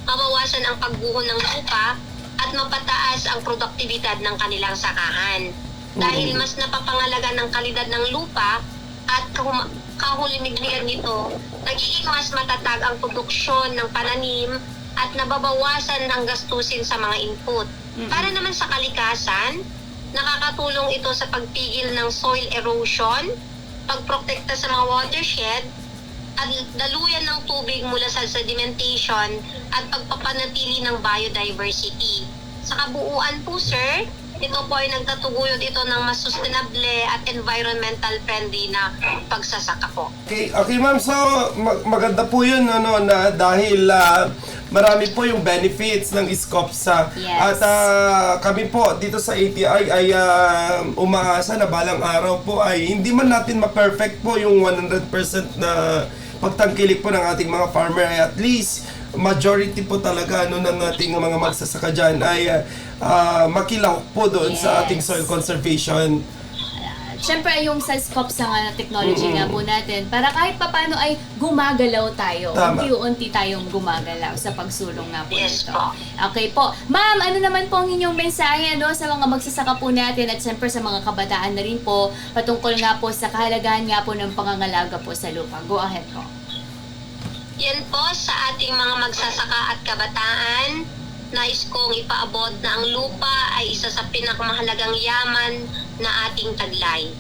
mabawasan ang pagbuho ng lupa, at mapataas ang produktibidad ng kanilang sakahan. Dahil mas napapangalaga ng kalidad ng lupa at kahulimignigan nito, nagiging mas matatag ang produksyon ng pananim at nababawasan ang gastusin sa mga input. Para naman sa kalikasan, nakakatulong ito sa pagpigil ng soil erosion, pagprotekta sa mga watershed, at daluyan ng tubig mula sa sedimentation at pagpapanatili ng biodiversity. Sa kabuuan po, sir, ito po ay nagtatuguyod ito ng mas sustainable at environmental friendly na pagsasaka po. Okay, ma'am. So, maganda po yun, na dahil marami po yung benefits ng SCOPSA. Yes. At kami po dito sa ATI ay umaasa na balang araw po ay hindi man natin ma-perfect po yung 100% na pagtangkilik po ng ating mga farmer, ay at least majority po talaga ng ating mga magsasaka dyan ay makilahok po doon sa ating soil conservation. Siyempre, yung sa SCOPSA nga na technology nga po natin, para kahit papano ay gumagalaw tayo. Tama. Unti-unti tayong gumagalaw sa pagsulong nga po nito. Okay po. Ma'am, ano naman po ang inyong mensahe sa mga magsasaka po natin at siyempre sa mga kabataan na rin po patungkol nga po sa kahalagahan nga po ng pangangalaga po sa lupa? Go ahead po. Yan po sa ating mga magsasaka at kabataan, nais kong ipaabot na ang lupa ay isa sa pinakamahalagang yaman na ating taglay.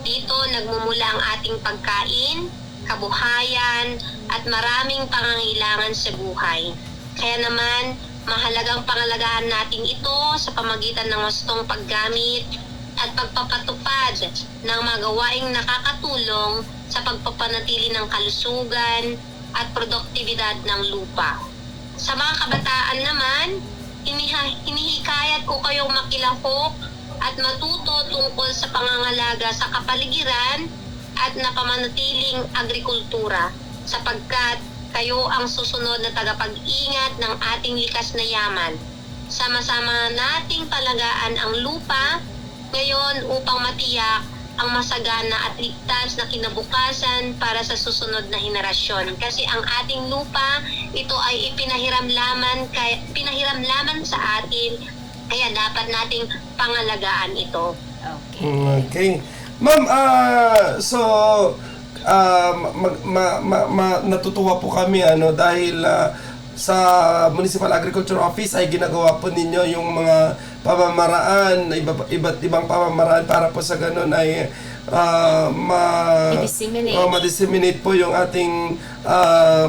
Dito nagmumula ang ating pagkain, kabuhayan, at maraming pangangailangan sa buhay. Kaya naman, mahalagang pangalagaan natin ito sa pamagitan ng wastong paggamit at pagpapatupad ng mga gawaing nakakatulong sa pagpapanatili ng kalusugan at produktibidad ng lupa. Sa mga kabataan naman, hinihikayat ko kayong makilahok at matuto tungkol sa pangangalaga sa kapaligiran at napamanatiling agrikultura sapagkat kayo ang susunod na tagapag-ingat ng ating likas na yaman. Sama-sama nating palagaan ang lupa ngayon upang matiyak ang masagana at ligtas na kinabukasan para sa susunod na henerasyon. Kasi ang ating lupa, ito ay ipinahiram lamang sa atin, kaya dapat nating pangalagaan ito. Okay. Ma'am, natutuwa po kami dahil sa Municipal Agriculture Office ay ginagawa po ninyo yung mga pamamaraan, iba't ibang pamamaraan para po sa ganun ay ma-disseminate po yung ating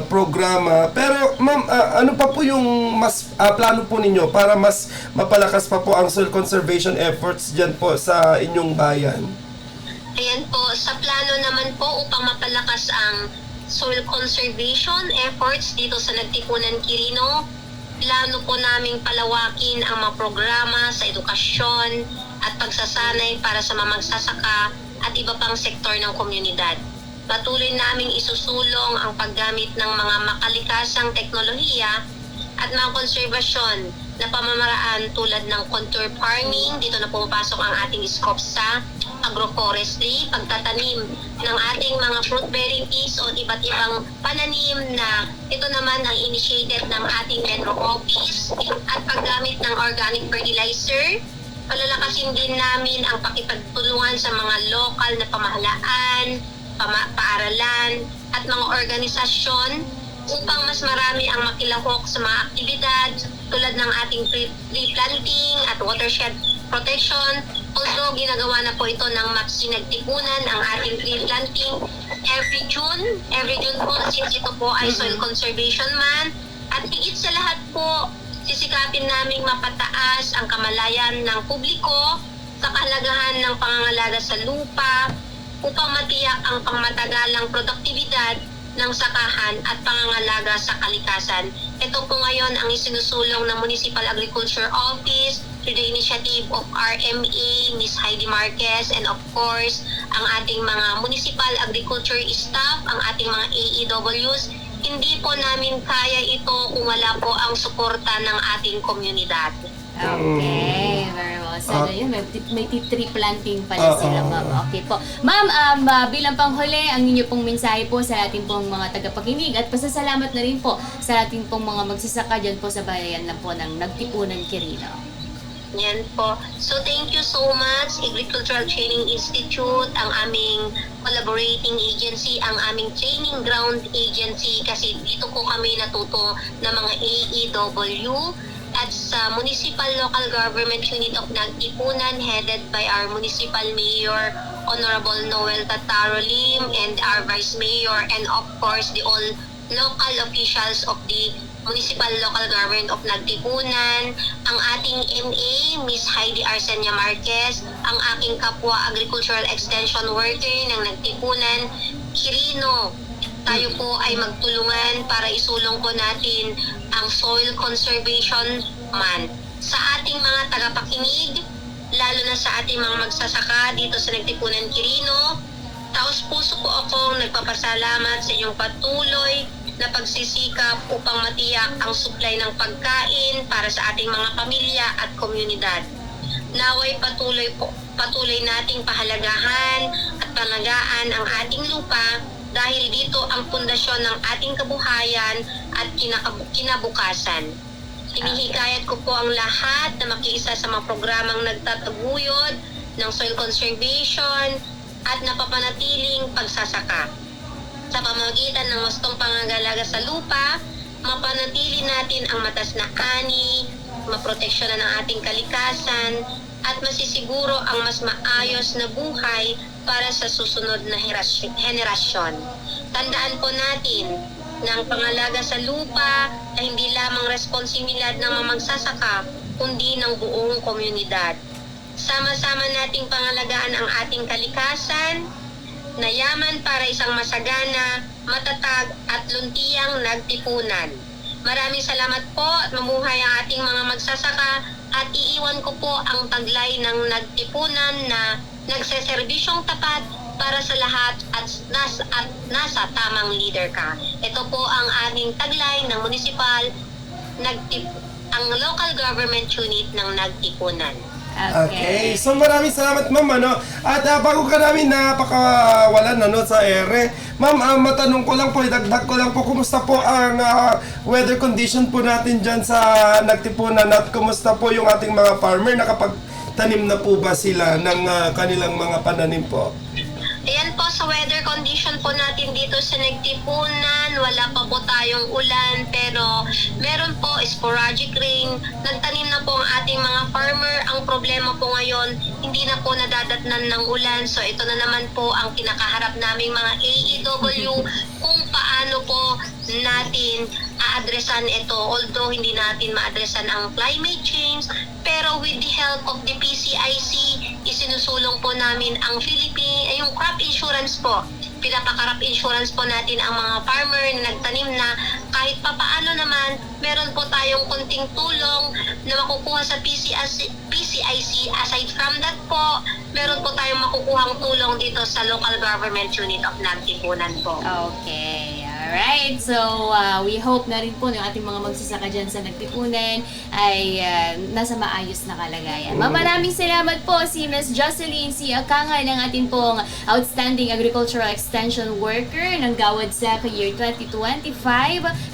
programa. Pero ma'am, ano pa po yung mas plano po ninyo para mas mapalakas pa po ang soil conservation efforts dyan po sa inyong bayan? Ayan po, sa plano naman po upang mapalakas ang soil conservation efforts dito sa Nagtipunan Quirino, plano po naming palawakin ang mga programa sa edukasyon at pagsasanay para sa mga magsasaka at iba pang sektor ng komunidad. Patuloy naming isusulong ang paggamit ng mga makalikasang teknolohiya at mga konserbasyon na pamamaraan tulad ng contour farming. Dito na pumapasok ang ating scope sa agroforestry, pagtatanim ng ating mga fruit-bearing trees o iba't ibang pananim na ito naman ang initiated ng ating Menro Office, at paggamit ng organic fertilizer. Palalakasin din namin ang pakipagtulungan sa mga lokal na pamahalaan, paaralan at mga organisasyon upang mas marami ang makilahok sa mga aktibidad tulad ng ating tree planting at watershed protection. Although ginagawa na po ito ng MAPC Nagtipunan ang ating tree planting every June po, since ito po ay Soil Conservation Month. At higit sa lahat po, sisikapin naming mapataas ang kamalayan ng publiko sa kahalagahan ng pangangalaga sa lupa upang matiyak ang pangmatagalang produktibidad ng sakahan at pangangalaga sa kalikasan. Ito po ngayon ang isinusulong ng Municipal Agriculture Office through the initiative of RMA, Ms. Heidi Marquez, and of course, ang ating mga municipal agriculture staff, ang ating mga AEWs. Hindi po namin kaya ito kung wala po ang suporta ng ating komunidad. Okay, very well. So, yun, may tree planting pala sila, ma'am. Okay po. Ma'am, bilang panghuli, ang inyo pong mensahe po sa ating pong mga tagapakinig at pasasalamat na rin po sa ating pong mga magsasaka dyan po sa bayan na po ng Nagtipunan Quirino. Yan po. So thank you so much, Agricultural Training Institute, ang aming collaborating agency, ang aming training ground agency, kasi dito po kami natuto ng mga AEW, at sa Municipal Local Government Unit of Nagtipunan, headed by our Municipal Mayor, Honorable Noel Tataro Lim, and our Vice Mayor, and of course, the all local officials of the Municipal Local Government of Nagtipunan, ang ating MA, Ms. Heidi Arsenia Marquez, ang aking kapwa Agricultural Extension Worker ng Nagtipunan Quirino. Tayo po ay magtulungan para isulong po natin ang Soil Conservation Month. Sa ating mga tagapakinig, lalo na sa ating mga magsasaka dito sa Nagtipunan Quirino, taos puso po akong nagpapasalamat sa inyong patuloy na pagsisikap upang matiyak ang supply ng pagkain para sa ating mga pamilya at komunidad. Naway patuloy nating pahalagahan at panagaan ang ating lupa, dahil dito ang pundasyon ng ating kabuhayan at kinabukasan. Hinihikayat ko po ang lahat na makiisa sa mga programang nagtataguyod ng soil conservation at napapanatiling pagsasaka. Sa pamamagitan ng wastong pangangalaga sa lupa, mapanatili natin ang matas na ani, maproteksyonan ang ating kalikasan, at masisiguro ang mas maayos na buhay para sa susunod na henerasyon. Tandaan po natin na ang pangalaga sa lupa ay hindi lamang responsibilidad ng mga magsasaka, kundi ng buong komunidad. Sama-sama nating pangalagaan ang ating kalikasan na yaman para isang masagana, matatag at luntiyang Nagtipunan. Maraming salamat po at mabuhay ang ating mga magsasaka, at iiwan ko po ang taglay ng Nagtipunan na nagseserbisyong tapat para sa lahat at nasa tamang leader ka. Ito po ang aming taglay ng municipal, ang local government unit ng Nagtipunan. Okay. So maraming salamat, ma'am, At bago ka namin napakawalan sa ere, ma'am, matanong ko lang po, idagdag ko lang po, kumusta po ang weather condition po natin dyan sa Nagtipunan, at kumusta po yung ating mga farmer, nakapagtanim na po ba sila ng kanilang mga pananim po? Ayan po, sa weather condition po natin dito sa Nagtipunan, wala pa po tayong ulan, pero meron po sporadic rain. Nagtanim na po ang ating mga farmer. Ang problema po ngayon, hindi na po nadadatnan ng ulan. So ito na naman po ang kinakaharap naming mga AEW kung paano po natin aadresan ito. Although hindi natin maadresan ang climate change, pero with the help of the PCIC, isinusulong po namin ang yung crop insurance po. Pinapakarap insurance po natin ang mga farmer na nagtanim na kahit papaano naman, meron po tayong konting tulong na makukuha sa PCIC. Aside from that po, meron po tayong makukuhang tulong dito sa local government unit of Nagtipunan po. Okay, alright. So, we hope na rin po ng ating mga magsasaka dyan sa Nagtipunan ay nasa maayos na kalagayan. Maraming salamat po si Ms. Jocelyn C. Akanga ng ating pong Outstanding Agricultural Extension Worker ng Gawad Saka Year 2025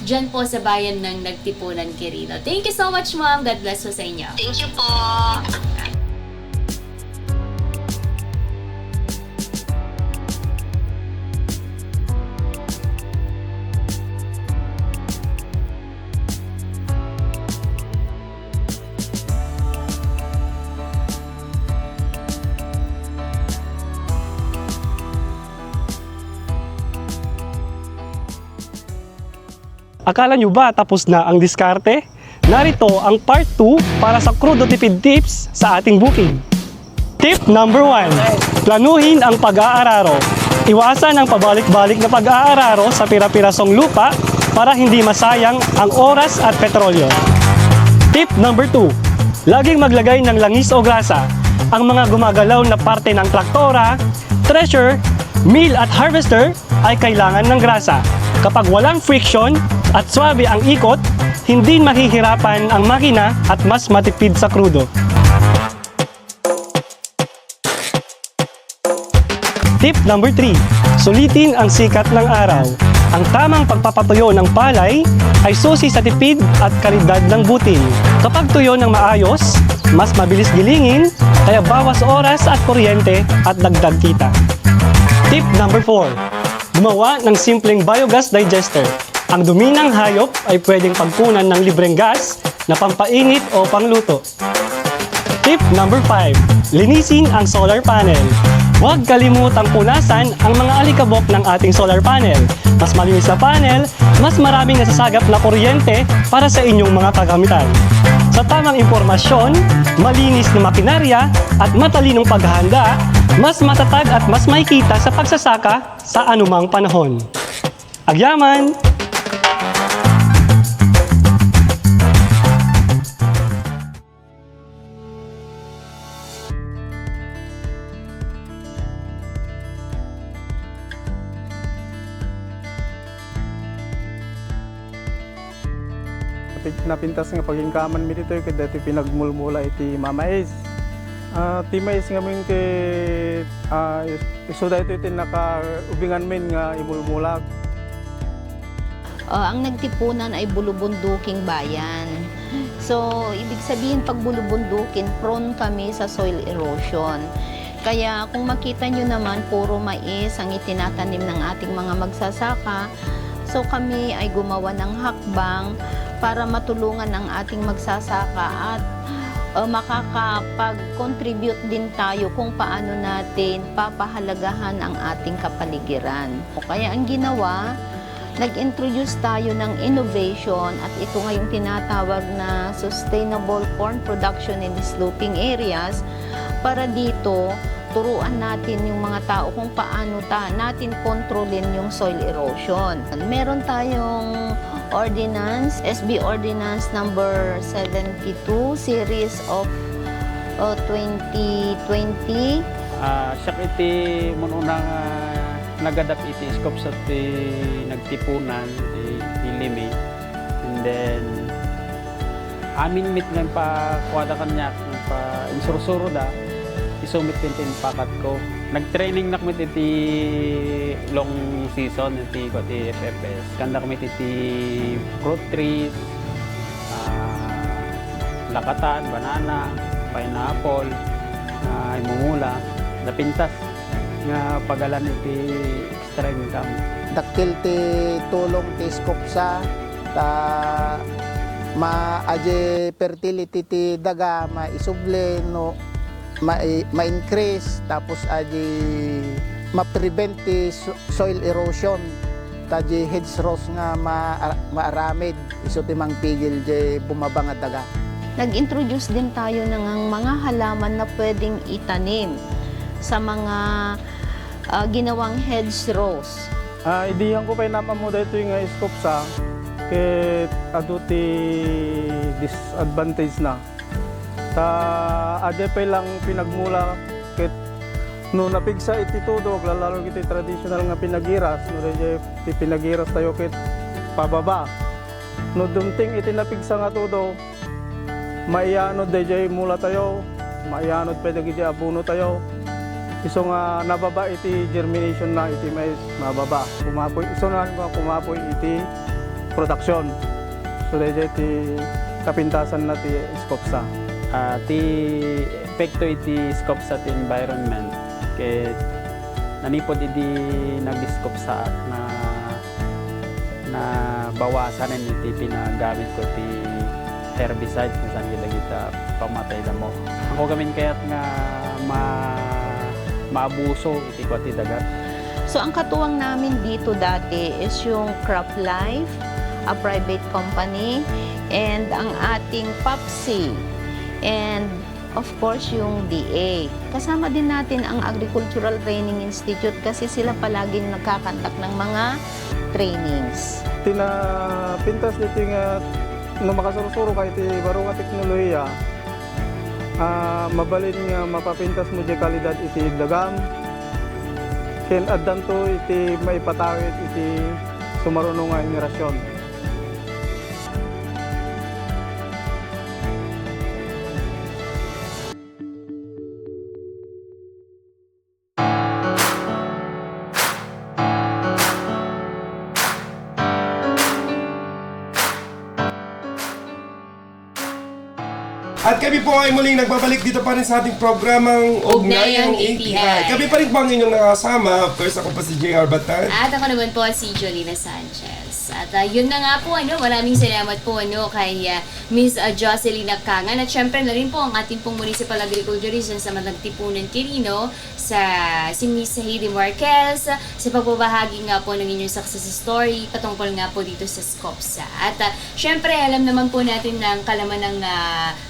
dyan po sa bayan ng Nagtipunan, Quirino. Thank you so much, ma'am. God bless po sa inyo. Thank you po. Akala nyo ba tapos na ang diskarte? Narito ang part 2 para sa crudo tipid tips sa ating bukid. Tip number 1. Planuhin ang pag-aararo. Iwasan ang pabalik-balik na pag-aararo sa pira-pirasong lupa para hindi masayang ang oras at petrolyo. Tip number 2. Laging maglagay ng langis o grasa. Ang mga gumagalaw na parte ng traktora, thresher, mill at harvester ay kailangan ng grasa. Kapag walang friction at swabe ang ikot, hindi mahihirapan ang makina at mas matipid sa krudo. Tip number 3. Sulitin ang sikat ng araw. Ang tamang pagpapatuyo ng palay ay susi sa tipid at kalidad ng butil. Kapag tuyo ng maayos, mas mabilis gilingin, kaya bawas oras at kuryente at dagdag kita. Tip number 4. Gumawa ng simpleng biogas digester. Ang dumi ng hayop ay pwedeng pagkunan ng libreng gas na pampainit o pangluto. Tip number 5. Linisin ang solar panel. Huwag kalimutang punasan ang mga alikabok ng ating solar panel. Mas malinis na panel, mas maraming nasasagap na kuryente para sa inyong mga kagamitan. Sa tamang impormasyon, malinis na makinarya at matalinong paghahanda, mas matatag at mas makikita sa pagsasaka sa anumang panahon. Agyaman! Napintas nga pagingkaman mi dito kay dati pinagmulmula iti mamais. Ti mais nga min kay iso dito iti nakaubingan min nga imulmulag. Ang Nagtipunan ay bulubunduking bayan. So, ibig sabihin pag bulubundukin, prone kami sa soil erosion. Kaya kung makita nyo naman, puro mais ang itinatanim ng ating mga magsasaka. So, kami ay gumawa ng hakbang para matulungan ang ating magsasaka at makakapag-contribute din tayo kung paano natin papahalagahan ang ating kapaligiran. Kaya ang ginawa, nag-introduce tayo ng innovation at ito nga yung tinatawag na Sustainable Corn Production in Sloping Areas para dito turuan natin yung mga tao kung paano natin kontrolin yung soil erosion. Meron tayong ordinance, SB Ordinance number 72, series of 2020. Siya iti mununang nagadap iti scope sa Nagtipunan, ilimi. And then, amin mit nga pa kwada kanyak, pa insursuro da, isumit din pakat ko. Nag-training na kami iti long season, iti FFS. Kanda kami iti fruit trees, lakatan, banana, pineapple, imumula, napintas. nga pagalan iti extra income. Daktil ti tulong ti Skopsa ta ma-aje fertility ti daga ma-isuble no ma-increase tapos aje ma-prevent ti soil erosion taji hedge rows nga maaramid iso ti mangpigil je bumaba nga daga. Nag-introduce din tayo ng mga halaman na pwedeng itanim sa mga ginawang hedgerows. Idihan ko pa naman mo dito yung Skopsa ket adu ti disadvantage na. Ta ade pa lang pinagmula ket no napigsa iti tudok lalo iti traditional nga pinagiras no iti pinagiras tayo ket pababa. No dumting iti napigsa nga tudok maianod dayjay mula tayo, maianod pa dagiti abuno tayo. Iso nga nababa iti germination na iti mais mababa. Kumapoy iso na nga kumapoy iti production. So dayjay iti kapintasan na ti Skopsa. Ti epekto iti Skopsa ti environment ket nanipod iti nag-Skopsa na bawasan iti pinagamit ko ti herbicide kung saan kita pamatay na mo. Ako gamin kaya't nga maabuso iti kwati dagat. So ang katuwang namin dito dati is yung Crop Life, a private company, and ang ating PAPSI, and of course yung DA. Kasama din natin ang Agricultural Training Institute kasi sila palaging nagkakandak ng mga trainings. Pintas dito nga no makasurusuro kay iti baro nga teknolohiya mabalin nga mapapintas mo di kalidad iti dagam ken addan to iti maipatawid iti sumarunong nga henerasyon. At kami po ay muling nagbabalik dito pa rin sa ating programang Ugnayang ATI. Kami pa rin po ang inyong nakasama. Of course, ako pa si JR Batan. At ako naman po si Jolina Sanchez. At yun na nga po, maraming salamat po kay Miss Jocelyn Kangan. At syempre na rin po ang ating pong Municipal Agriculturist sa Managtipunan Quirino, si Miss Heidi Marquez, sa pagbabahagi nga po ng inyong success story patungkol nga po dito sa Skopsa. At syempre, alam naman po natin na ang kalaman ng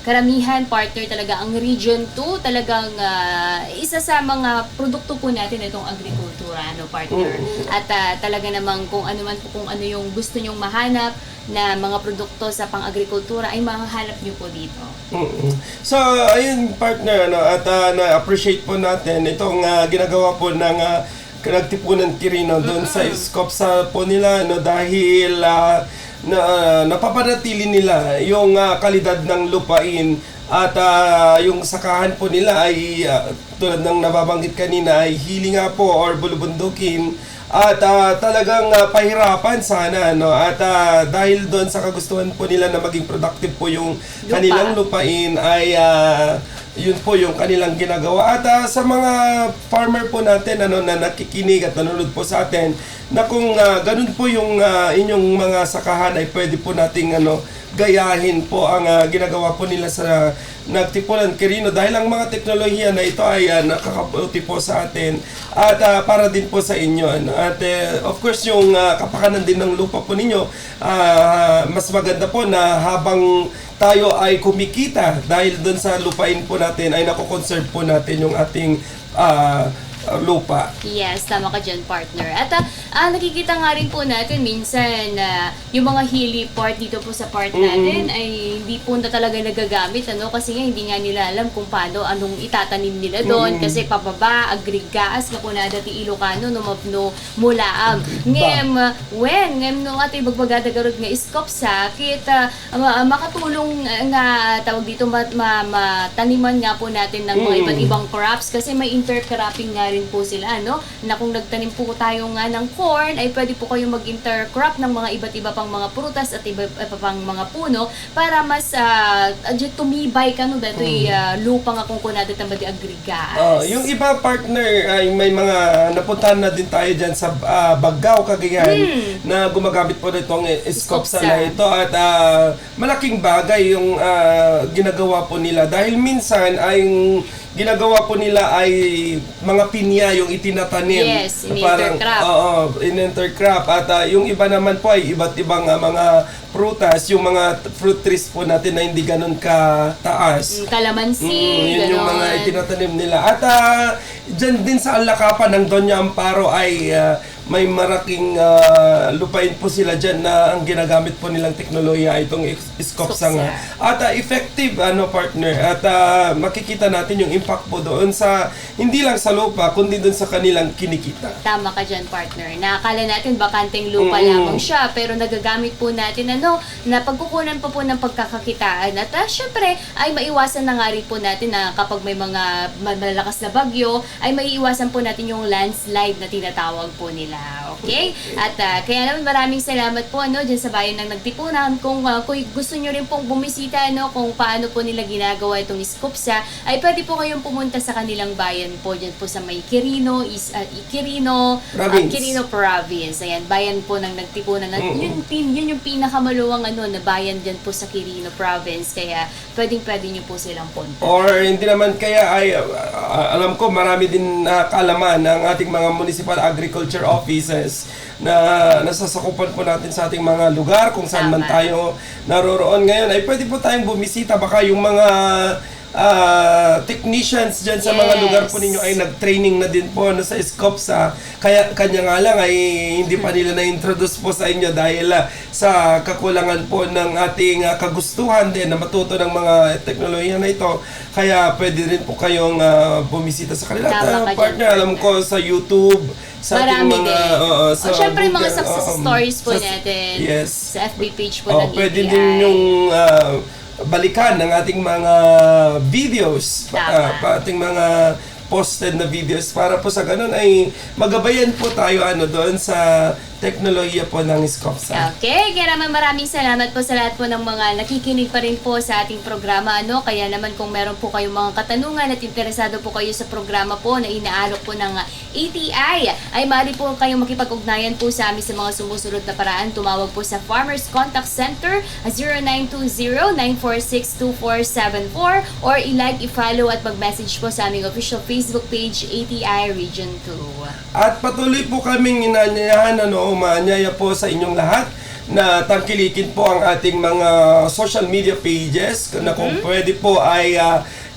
karamihan partner talaga ang Region 2, talagang isa sa mga produkto po natin itong agrikultura, partner. At talaga namang kung ano man po, kung ano yung gusto nyong mahanap na mga produkto sa pang-agrikultura ay mahahanap nyo po dito. So, ayun partner, at na-appreciate po natin itong ginagawa po ng Nagtipunan Quirino doon sa Skopsa po nila dahil napapanatili nila yung kalidad ng lupain at yung sakahan po nila ay tulad ng nababanggit kanina ay hilinga po or bulubundukin at talagang pahirapan sana at dahil doon sa kagustuhan po nila na maging productive po yung kanilang lupain ay yun po yung kanilang ginagawa. At sa mga farmer po natin na nakikinig at nanonood po sa atin na kung ganun po yung inyong mga sakahan ay pwede po nating gayahin po ang ginagawa po nila sa Nagtipunan Quirino dahil ang mga teknolohiya na ito ay nakakabuti po sa atin at para din po sa inyo. At of course yung kapakanan din ng lupa po ninyo, mas maganda po na habang tayo ay kumikita dahil doon sa lupain po natin ay nakoconserve po natin yung ating lupa. Yes, tama ka dyan, partner. At nakikita nga rin po natin minsan yung mga hilly part dito po sa part natin ay hindi po na talaga nagagamit, kasi nga hindi nga nila alam kung paano, anong itatanim nila doon, kasi pababa, agrigaas, nga po na dati Ilocano, no mulaam. Ngem no ati bagbagadagarod nga Skopsa, kita makatulong nga tawag dito mataniman nga po natin ng mga iba't ibang crops kasi may intercropping nga rin po sila, na kung nagtanim po tayo nga ng corn, corn, ay pwede po kayong mag-intercrop ng mga iba't iba pang mga prutas at iba pang mga puno para mas tumibay ka no dito lupa nga kung kunada tamba di agrigas. Yung iba partner ay may mga napuntahan na din tayo dyan sa Bagao, Cagayan na gumagamit po nitong Scopsa na ito at malaking bagay yung ginagawa po nila dahil minsan ay ginagawa po nila ay mga pinya yung itinatanim. Yes, in-intercrop. In-intercrop. At yung iba naman po ay iba't ibang mga prutas, yung mga fruit trees po natin na hindi ganun kataas. Kalamansi, yun yung mga itinatanim nila. At dyan din sa Alakapan ng Doña Amparo ay may maraking lupain po sila dyan na ang ginagamit po nilang teknolohiya itong Scopsa nga. At effective partner at makikita natin yung impact po doon sa hindi lang sa lupa kundi doon sa kanilang kinikita. Tama ka dyan, partner. Nakakala natin bakanteng lupa lamang siya pero nagagamit po natin na pagkukunan pa po ng pagkakakitaan at syempre ay maiwasan na nga rin po natin na kapag may mga malalakas na bagyo ay maiiwasan po natin yung landslide na tinatawag po nila. Okay? At kaya naman maraming salamat po dyan sa bayan ng Nagtipunan. Kung gusto nyo rin pong bumisita kung paano po nila ginagawa itong Scopsa, ay pwede po kayong pumunta sa kanilang bayan po dyan po sa may Quirino Province. Ayan, bayan po ng Nagtipunan. Yun yung pinakamaluwang na bayan dyan po sa Quirino Province. Kaya pwedeng-pwede nyo po silang punta. Or hindi naman kaya ay alam ko marami din kaalaman ng ating mga municipal agriculture offices na nasasakupan po natin sa ating mga lugar kung saan man tayo naroroon ngayon ay pwede po tayong bumisita. Baka yung mga technicians dyan sa mga lugar po ninyo ay nag-training na din po sa Scopsa. Kaya kanya nga lang ay hindi pa nila na-introduce po sa inyo dahil sa kakulangan po ng ating kagustuhan din na matuto ng mga teknolohiya na ito. Kaya pwede rin po kayong bumisita sa kanila. Partner, alam ko sa YouTube, sa ating mga syempre mga success stories po natin sa FB page po ng ETI. Pwede din yung balikan ng ating mga videos, ating mga posted na videos para po sa ganun ay magabayan po tayo doon sa teknolohiya po ng Scopsa. Okay, kaya naman maraming salamat po sa lahat po ng mga nakikinig pa rin po sa ating programa. Kaya naman kung meron po kayong mga katanungan at interesado po kayo sa programa po na inaalok po ng ATI, ay maaari po kayong makipag-ugnayan po sa amin sa mga sumusunod na paraan. Tumawag po sa Farmers Contact Center 0920-946-2474 or i-like, i-follow at mag-message po sa aming official Facebook page ATI Region 2. At patuloy po kaming inanyayahan maanyaya po sa inyong lahat na tangkilikin po ang ating mga social media pages na kung pwede po ay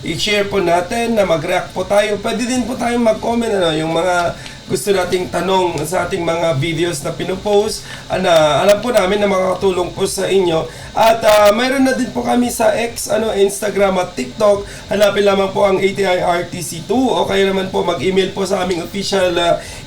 i-share po natin na mag-react po tayo. Pwede din po tayong mag-comment yung mga gusto nating tanong sa ating mga videos na pinupost na alam po namin na makakatulong po sa inyo. At mayroon na din po kami sa X, Instagram at TikTok. Hanapin lamang po ang ATI RTC2 o kaya naman po mag-email po sa aming official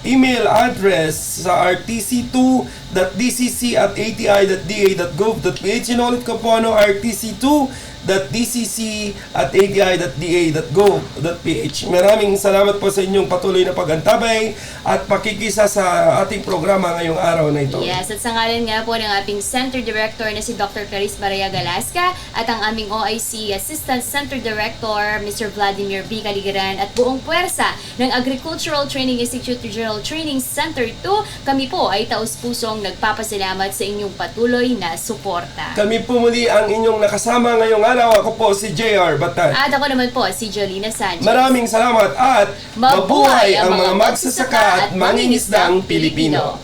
email address sa rtc2.dcc@ati.da.gov.ph. Inulit ko po rtc2.dcc@ati.da.gov.ph. Maraming salamat po sa inyong patuloy na pag-antabay at pakikisa sa ating programa ngayong araw na ito. Yes, at sa ngalan nga po ng ating Center Director na si Dr. Clarice Mariag Alasca at ang aming OIC Assistant Center Director Mr. Vladimir B. Caligaran at buong puwersa ng Agricultural Training Institute Regional Training Center 2, kami po ay taus-pusong nagpapasalamat sa inyong patuloy na suporta. Kami po muli ang inyong nakasama ngayong araw. Ako po si JR Batan. At ako naman po si Jolina Sanchez. Maraming salamat at mabuhay ang mga magsasaka at mangingisdang Pilipino.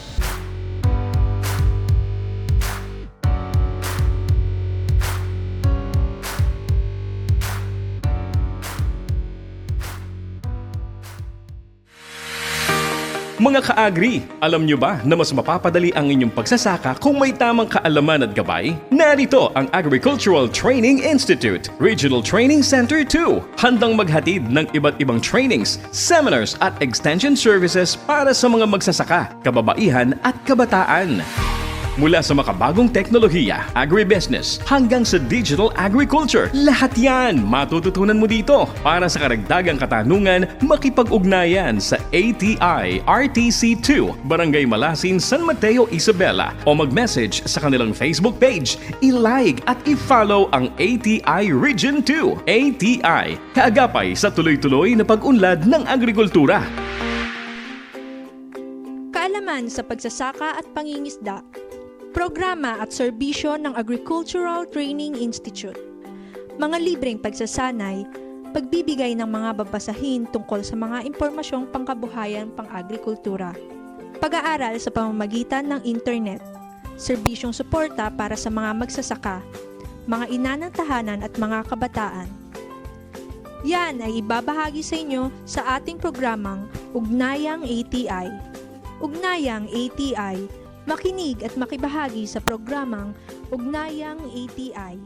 Mga ka-agri, alam nyo ba na mas mapapadali ang inyong pagsasaka kung may tamang kaalaman at gabay? Narito ang Agricultural Training Institute, Regional Training Center 2. Handang maghatid ng iba't ibang trainings, seminars at extension services para sa mga magsasaka, kababaihan at kabataan. Mula sa makabagong teknolohiya, agribusiness, hanggang sa digital agriculture, lahat yan matututunan mo dito. Para sa karagdagang katanungan, makipag-ugnayan sa ATI RTC2, Barangay Malasin, San Mateo, Isabela o mag-message sa kanilang Facebook page. I-like at i-follow ang ATI Region 2. ATI, kaagapay sa tuloy-tuloy na pag-unlad ng agrikultura. Kaalaman sa pagsasaka at pangingisda, programa at serbisyo ng Agricultural Training Institute, mga libreng pagsasanay, pagbibigay ng mga babasahin tungkol sa mga impormasyong pangkabuhayan pang-agrikultura, pag-aaral sa pamamagitan ng internet, serbisyong suporta para sa mga magsasaka, mga ina ng tahanan at mga kabataan. Yan ay ibabahagi sa inyo sa ating programang Ugnayang ATI. Ugnayang ATI, makinig at makibahagi sa programang Ugnayang ATI.